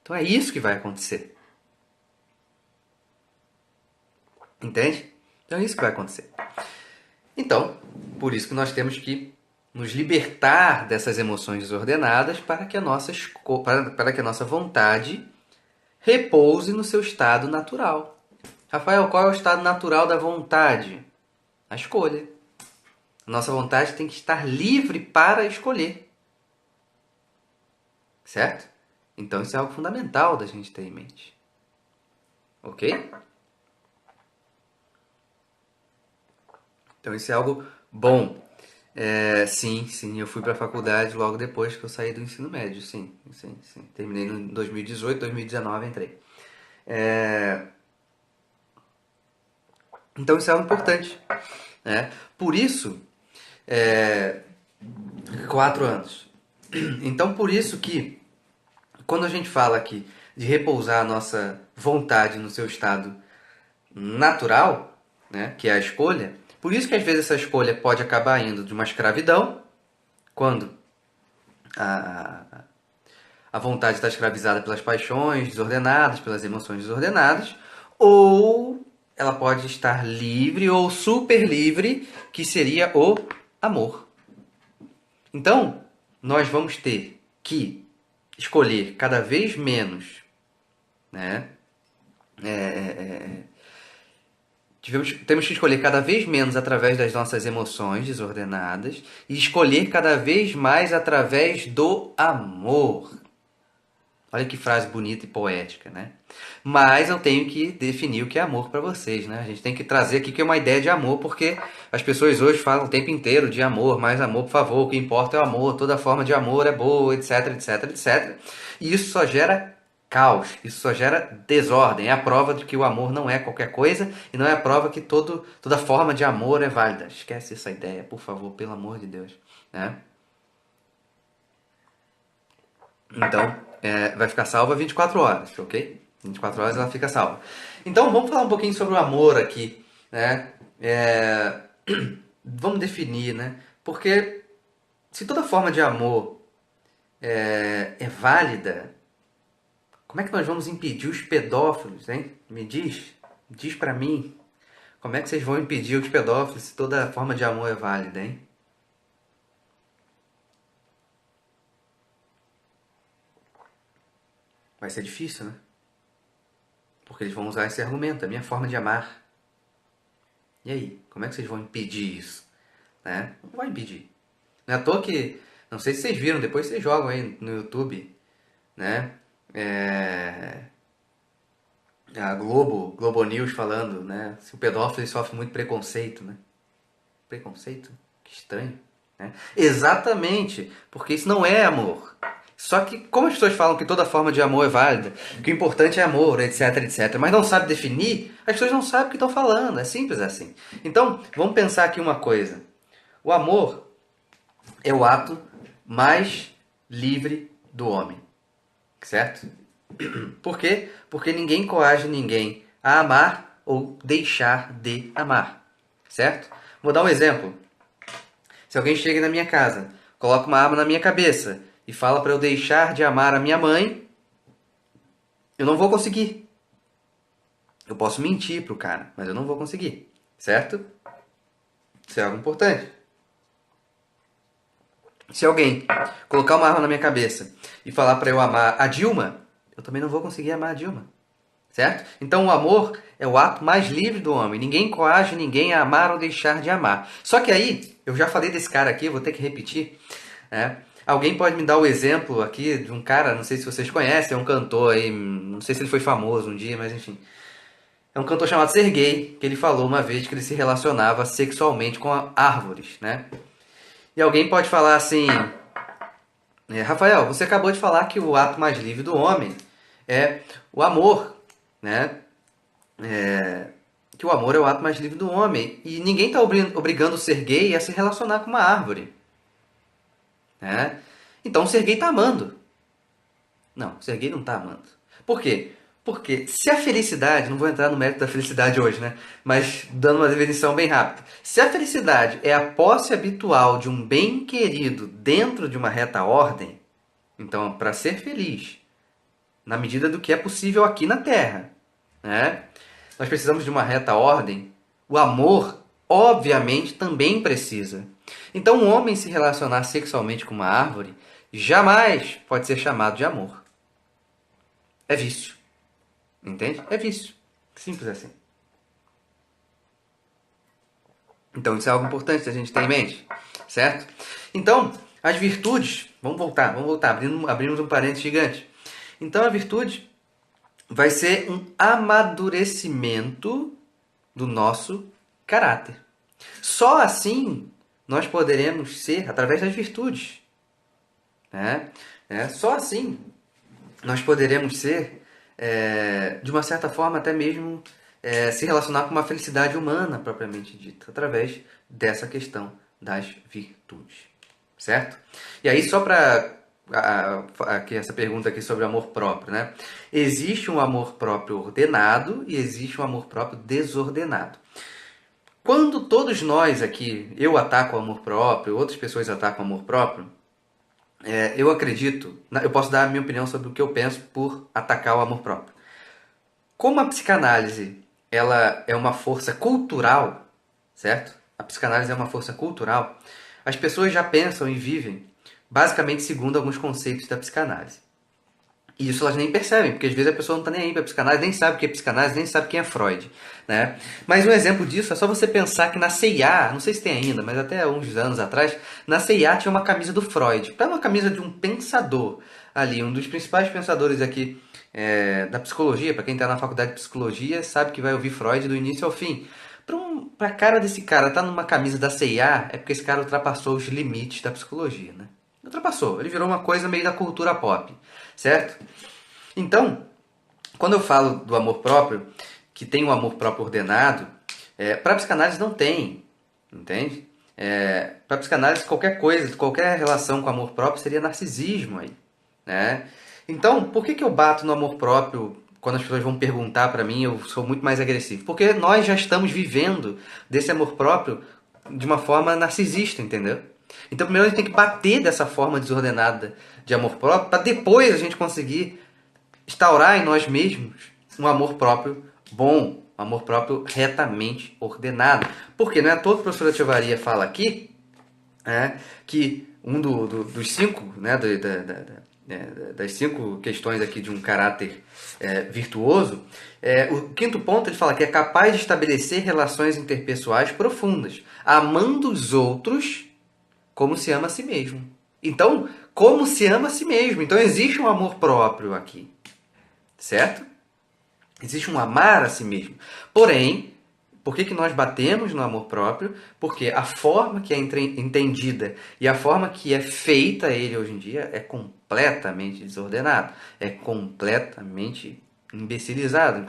Então é isso que vai acontecer. Entende? Então é isso que vai acontecer. Então, por isso que nós temos que nos libertar dessas emoções desordenadas para que para que a nossa vontade repouse no seu estado natural. Rafael, qual é o estado natural da vontade? A escolha. A nossa vontade tem que estar livre para escolher. Certo? Então isso é algo fundamental da gente ter em mente. Ok? Então isso é algo bom. Sim, eu fui para a faculdade logo depois que eu saí do ensino médio. Sim. Terminei em 2018, 2019 entrei. Então isso é algo importante. Né? Por isso, 4 anos. Então por isso que quando a gente fala aqui de repousar a nossa vontade no seu estado natural, né, que é a escolha, por isso que às vezes essa escolha pode acabar indo de uma escravidão, quando a vontade está escravizada pelas paixões desordenadas, pelas emoções desordenadas, ou ela pode estar livre ou super livre, que seria o amor. Então, nós vamos ter que escolher cada vez menos, né? Temos que escolher cada vez menos através das nossas emoções desordenadas e escolher cada vez mais através do amor. Olha que frase bonita e poética, né? Mas eu tenho que definir o que é amor para vocês, né? A gente tem que trazer aqui que é uma ideia de amor, porque as pessoas hoje falam o tempo inteiro de amor, mais amor, por favor, o que importa é o amor, toda forma de amor é boa, etc, etc, etc. E isso só gera caos, isso só gera desordem. É a prova de que o amor não é qualquer coisa e não é a prova que toda forma de amor é válida. Esquece essa ideia, por favor, pelo amor de Deus, né? Então, vai ficar salva 24 horas, ok? 24 horas ela fica salva. Então, vamos falar um pouquinho sobre o amor aqui, né? Vamos definir, né? Porque se toda forma de amor é válida, como é que nós vamos impedir os pedófilos, hein? Me diz pra mim, como é que vocês vão impedir os pedófilos se toda forma de amor é válida, hein? Vai ser difícil, né? Porque eles vão usar esse argumento, a minha forma de amar. E aí, como é que vocês vão impedir isso? Né? Não vai impedir. Não é à toa que, não sei se vocês viram, depois vocês jogam aí no YouTube, né? A Globo News falando, né? Se o pedófilo ele sofre muito preconceito, né? Preconceito? Que estranho. Né? Exatamente, porque isso não é amor. Só que, como as pessoas falam que toda forma de amor é válida, que o importante é amor, etc, etc, mas não sabe definir, as pessoas não sabem o que estão falando. É simples assim. Então, vamos pensar aqui uma coisa. O amor é o ato mais livre do homem, certo? Por quê? Porque ninguém coage ninguém a amar ou deixar de amar, certo? Vou dar um exemplo. Se alguém chega na minha casa, coloca uma arma na minha cabeça e fala para eu deixar de amar a minha mãe, eu não vou conseguir. Eu posso mentir pro cara, mas eu não vou conseguir, certo? Isso é algo importante. Se alguém colocar uma arma na minha cabeça e falar para eu amar a Dilma, eu também não vou conseguir amar a Dilma, certo? Então o amor é o ato mais livre do homem. Ninguém coage ninguém a amar ou deixar de amar. Só que aí, eu já falei desse cara aqui, vou ter que repetir, né? Alguém pode me dar o exemplo aqui de um cara, não sei se vocês conhecem, é um cantor aí, não sei se ele foi famoso um dia, mas enfim. É um cantor chamado Serguei, que ele falou uma vez que ele se relacionava sexualmente com árvores, né? E alguém pode falar assim, Rafael, você acabou de falar que o ato mais livre do homem é o amor, né? Que o amor é o ato mais livre do homem. E ninguém está obrigando o Serguei a se relacionar com uma árvore, né? Então o Serguei está amando. Não, o Serguei não está amando. Por quê? Porque se a felicidade, não vou entrar no mérito da felicidade hoje, né? Mas dando uma definição bem rápida. Se a felicidade é a posse habitual de um bem querido dentro de uma reta ordem, então para ser feliz, na medida do que é possível aqui na Terra, né? Nós precisamos de uma reta ordem. O amor, obviamente, também precisa. Então, um homem se relacionar sexualmente com uma árvore jamais pode ser chamado de amor. É vício. Entende? É vício. Simples assim. Então, isso é algo importante a gente ter em mente. Certo? Então, as virtudes... Vamos voltar. Abrimos um parênteses gigante. Então, a virtude vai ser um amadurecimento do nosso caráter. Só assim nós poderemos ser, através das virtudes, né? Só assim nós poderemos ser, de uma certa forma, até mesmo se relacionar com uma felicidade humana, propriamente dita, através dessa questão das virtudes. Certo? E aí, só para aqui essa pergunta aqui sobre amor próprio, né? Existe um amor próprio ordenado e existe um amor próprio desordenado. Quando todos nós aqui, eu ataco o amor próprio, outras pessoas atacam o amor próprio, eu acredito, eu posso dar a minha opinião sobre o que eu penso por atacar o amor próprio. Como a psicanálise ela é uma força cultural, certo? A psicanálise é uma força cultural. As pessoas já pensam e vivem basicamente segundo alguns conceitos da psicanálise. E isso elas nem percebem, porque às vezes a pessoa não está nem aí para psicanálise, nem sabe o que é psicanálise, nem sabe quem é Freud, né? Mas um exemplo disso é só você pensar que na C&A, não sei se tem ainda, mas até uns anos atrás, na C&A tinha uma camisa do Freud. Tá uma camisa de um pensador ali, um dos principais pensadores aqui da psicologia. Para quem está na faculdade de psicologia, sabe que vai ouvir Freud do início ao fim. Para a cara desse cara tá numa camisa da C&A, é porque esse cara ultrapassou os limites da psicologia, né? Ultrapassou, ele virou uma coisa meio da cultura pop, certo? Então, quando eu falo do amor próprio, que tem um amor próprio ordenado, para a psicanálise não tem, entende? Para a psicanálise qualquer coisa, qualquer relação com amor próprio seria narcisismo aí, né? Então, por que eu bato no amor próprio quando as pessoas vão perguntar para mim? Eu sou muito mais agressivo, porque nós já estamos vivendo desse amor próprio de uma forma narcisista, entendeu? Então, primeiro a gente tem que bater dessa forma desordenada de amor próprio para depois a gente conseguir instaurar em nós mesmos um amor próprio bom, um amor próprio retamente ordenado. Porque não é à toa que a professora Tiovaria fala aqui que um dos cinco, né, das cinco questões aqui de um caráter virtuoso, o quinto ponto ele fala que é capaz de estabelecer relações interpessoais profundas, amando os outros como se ama a si mesmo. Então, como se ama a si mesmo. Então, existe um amor próprio aqui. Certo? Existe um amar a si mesmo. Porém, por que nós batemos no amor próprio? Porque a forma que é entendida e a forma que é feita ele hoje em dia é completamente desordenado. É completamente imbecilizado,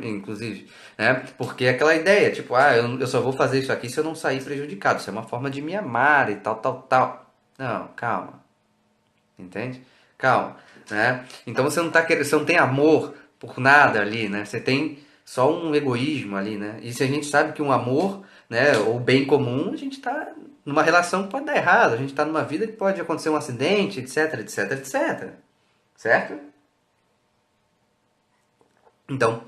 inclusive, né? Porque é aquela ideia, tipo, eu só vou fazer isso aqui se eu não sair prejudicado. Isso é uma forma de me amar e tal, tal, tal. Não, calma. Entende? Calma, né? Então você não tá querendo, você não tem amor por nada ali, né? Você tem só um egoísmo ali, né? E se a gente sabe que um amor, né, ou bem comum, a gente tá numa relação que pode dar errado, a gente tá numa vida que pode acontecer um acidente, etc, etc, etc. Certo? Então,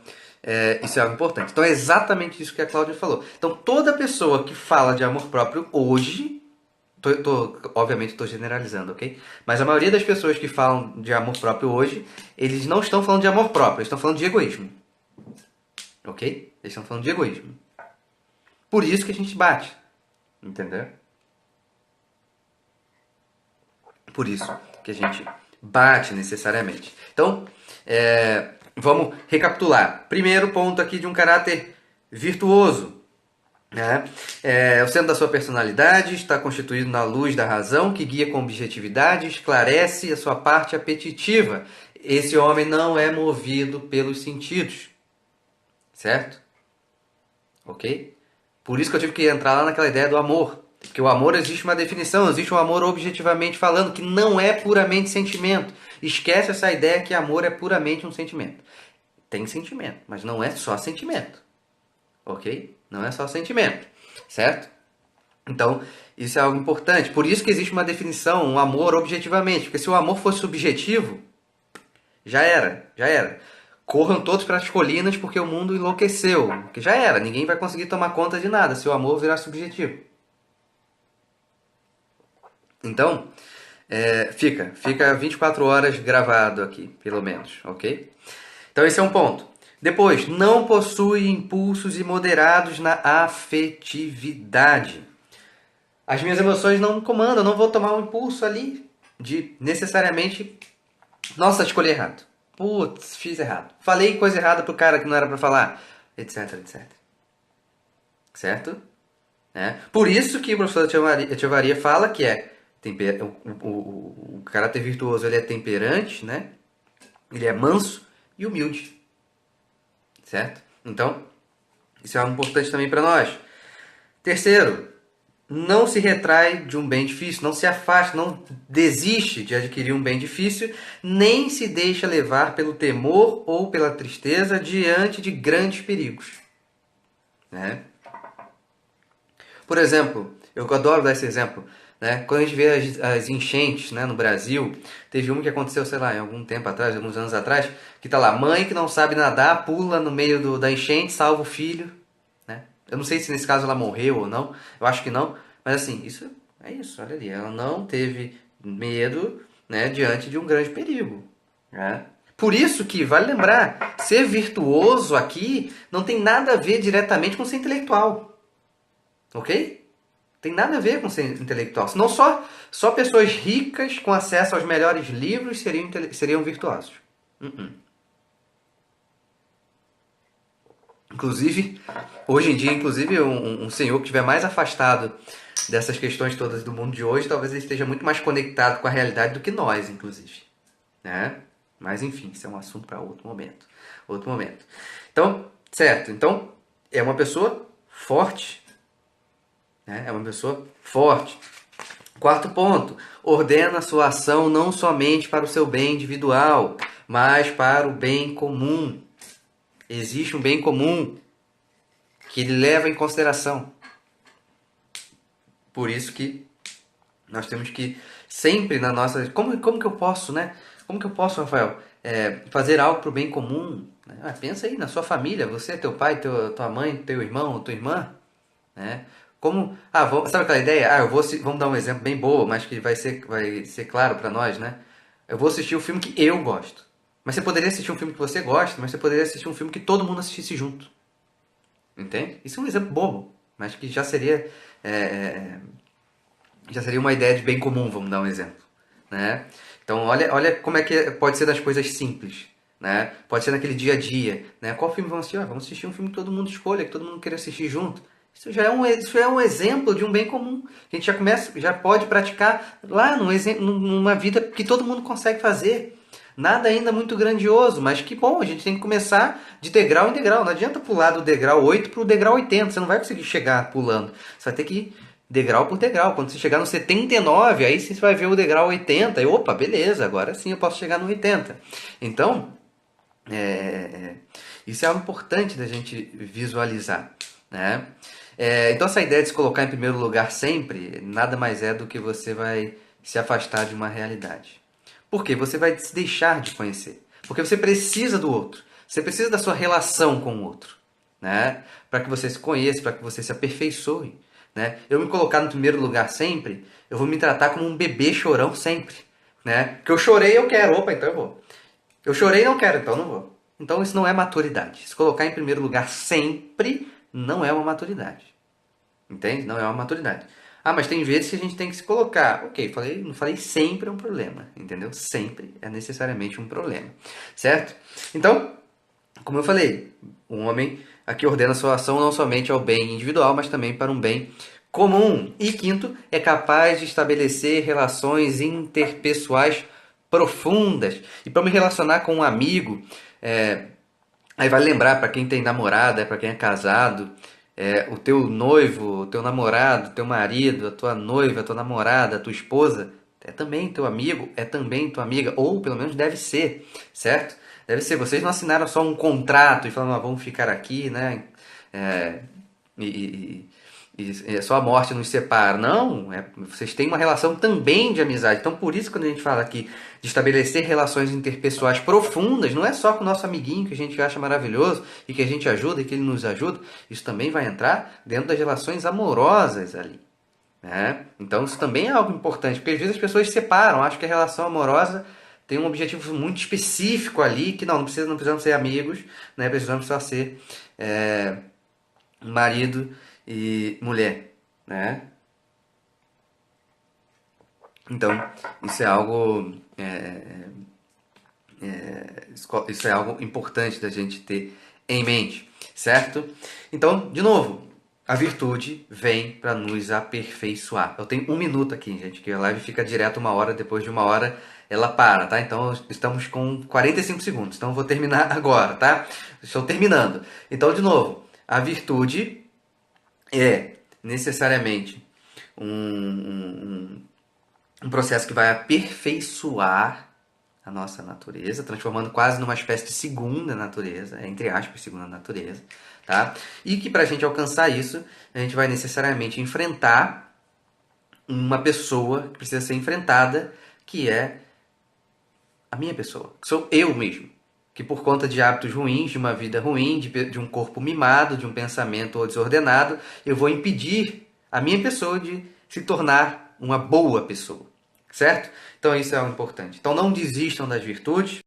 isso é algo importante. Então, é exatamente isso que a Cláudia falou. Então, toda pessoa que fala de amor próprio hoje, obviamente estou generalizando, ok? Mas a maioria das pessoas que falam de amor próprio hoje, eles não estão falando de amor próprio, eles estão falando de egoísmo. Ok? Eles estão falando de egoísmo. Por isso que a gente bate. Entendeu? Por isso que a gente bate necessariamente. Então, vamos recapitular. Primeiro ponto aqui de um caráter virtuoso. Né? O centro da sua personalidade está constituído na luz da razão, que guia com objetividade, esclarece a sua parte apetitiva. Esse homem não é movido pelos sentidos. Certo? Ok? Por isso que eu tive que entrar lá naquela ideia do amor. Porque o amor existe uma definição, existe um amor objetivamente falando, que não é puramente sentimento. Esquece essa ideia que amor é puramente um sentimento. Tem sentimento, mas não é só sentimento. Ok? Não é só sentimento. Certo? Então, isso é algo importante. Por isso que existe uma definição, um amor objetivamente. Porque se o amor fosse subjetivo, já era, já era. Corram todos para as colinas porque o mundo enlouqueceu. Que já era, ninguém vai conseguir tomar conta de nada se o amor virar subjetivo. Então, fica 24 horas gravado aqui, pelo menos, ok? Então esse é um ponto. Depois, não possui impulsos imoderados na afetividade. As minhas emoções não me comandam, eu não vou tomar um impulso ali de necessariamente, nossa, escolhi errado. Putz, fiz errado. Falei coisa errada pro cara que não era para falar, etc, etc. Certo? Por isso que o professor Echevarria fala que o caráter virtuoso ele é temperante, né? Ele é manso e humilde. Certo? Então, isso é algo importante também para nós. Terceiro, não se retrai de um bem difícil, não se afasta, não desiste de adquirir um bem difícil, nem se deixa levar pelo temor ou pela tristeza diante de grandes perigos. Né? Por exemplo, eu adoro dar esse exemplo, né? Quando a gente vê as enchentes, né, no Brasil, teve uma que aconteceu, sei lá, em algum tempo atrás, alguns anos atrás, que tá lá, mãe que não sabe nadar, pula no meio da enchente, salva o filho, né? Eu não sei se nesse caso ela morreu ou não, eu acho que não, mas assim, isso é isso, olha ali, ela não teve medo, né, diante de um grande perigo, né? Por isso que, vale lembrar, ser virtuoso aqui não tem nada a ver diretamente com ser intelectual. Ok? Tem nada a ver com ser intelectual. Senão só pessoas ricas com acesso aos melhores livros seriam virtuosos. Inclusive, hoje em dia, inclusive, um senhor que estiver mais afastado dessas questões todas do mundo de hoje, talvez ele esteja muito mais conectado com a realidade do que nós, inclusive. Né? Mas, enfim, isso é um assunto para outro momento. Outro momento. Então, certo. Então, é uma pessoa forte, né? É uma pessoa forte. Quarto ponto, ordena sua ação não somente para o seu bem individual, mas para o bem comum. Existe um bem comum que ele leva em consideração. Por isso que nós temos que sempre na nossa... Como que eu posso, né? Como que eu posso, Rafael, fazer algo para o bem comum? Pensa aí na sua família, você, teu pai, tua mãe, teu irmão, tua irmã, né? Como, sabe aquela ideia? Vamos dar um exemplo bem boa, mas que vai ser claro para nós, né? Eu vou assistir o filme que eu gosto. Mas você poderia assistir um filme que você gosta, mas você poderia assistir um filme que todo mundo assistisse junto. Entende? Isso é um exemplo bobo, mas que já seria uma ideia de bem comum, vamos dar um exemplo, né? Então, olha como é que pode ser das coisas simples, né? Pode ser naquele dia a dia, né? Qual filme vamos assistir? Vamos assistir um filme que todo mundo escolha, que todo mundo queira assistir junto. Isso é um exemplo de um bem comum. A gente já pode praticar lá numa vida que todo mundo consegue fazer. Nada ainda muito grandioso, mas que bom, a gente tem que começar de degrau em degrau. Não adianta pular do degrau 8 para o degrau 80, você não vai conseguir chegar pulando. Você vai ter que ir degrau por degrau. Quando você chegar no 79, aí você vai ver o degrau 80. E opa, beleza, agora sim eu posso chegar no 80. Então, isso é algo importante da gente visualizar, né? Então essa ideia de se colocar em primeiro lugar sempre, nada mais é do que você vai se afastar de uma realidade. Por quê? Você vai se deixar de conhecer. Porque você precisa do outro. Você precisa da sua relação com o outro, né? Para que você se conheça, para que você se aperfeiçoe, né? Eu me colocar no primeiro lugar sempre, eu vou me tratar como um bebê chorão sempre, né? Porque eu chorei, eu quero, opa, então eu vou. Eu chorei, não quero, então não vou. Então isso não é maturidade. Se colocar em primeiro lugar sempre não é uma maturidade. Entende? Não é uma maturidade. Ah, mas tem vezes que a gente tem que se colocar. Ok, não falei sempre é um problema, entendeu? Sempre é necessariamente um problema, certo? Então, como eu falei, um homem aqui ordena sua ação não somente ao bem individual, mas também para um bem comum. E quinto, é capaz de estabelecer relações interpessoais profundas. E para me relacionar com um amigo, aí vale lembrar para quem tem namorada, para quem é casado, o teu noivo, o teu namorado, o teu marido, a tua noiva, a tua namorada, a tua esposa, é também teu amigo, é também tua amiga, ou pelo menos deve ser, certo? Deve ser. Vocês não assinaram só um contrato e falaram, ah, vamos ficar aqui, né? É, e, só a morte nos separa. Não, vocês têm uma relação também de amizade. Então, por isso, quando a gente fala aqui de estabelecer relações interpessoais profundas, não é só com o nosso amiguinho que a gente acha maravilhoso e que a gente ajuda e que ele nos ajuda. Isso também vai entrar dentro das relações amorosas ali. Né? Então, isso também é algo importante, porque às vezes as pessoas separam, acham que a relação amorosa tem um objetivo muito específico ali, que não precisamos ser amigos, né? Precisamos só ser marido e mulher, né? Então, isso é algo isso é algo importante da gente ter em mente, certo? Então, de novo, a virtude vem para nos aperfeiçoar. Eu tenho 1 minuto aqui, gente, que a live fica direto 1 hora, depois de 1 hora ela para, tá? Então estamos com 45 segundos, então eu vou terminar agora, tá? Estou terminando. Então, de novo, a virtude é necessariamente um processo que vai aperfeiçoar a nossa natureza, transformando quase numa espécie de segunda natureza, entre aspas, segunda natureza, tá? E que para a gente alcançar isso, a gente vai necessariamente enfrentar uma pessoa que precisa ser enfrentada, que é a minha pessoa, que sou eu mesmo. Que por conta de hábitos ruins, de uma vida ruim, de um corpo mimado, de um pensamento desordenado, eu vou impedir a minha pessoa de se tornar uma boa pessoa. Certo? Então isso é o importante. Então não desistam das virtudes.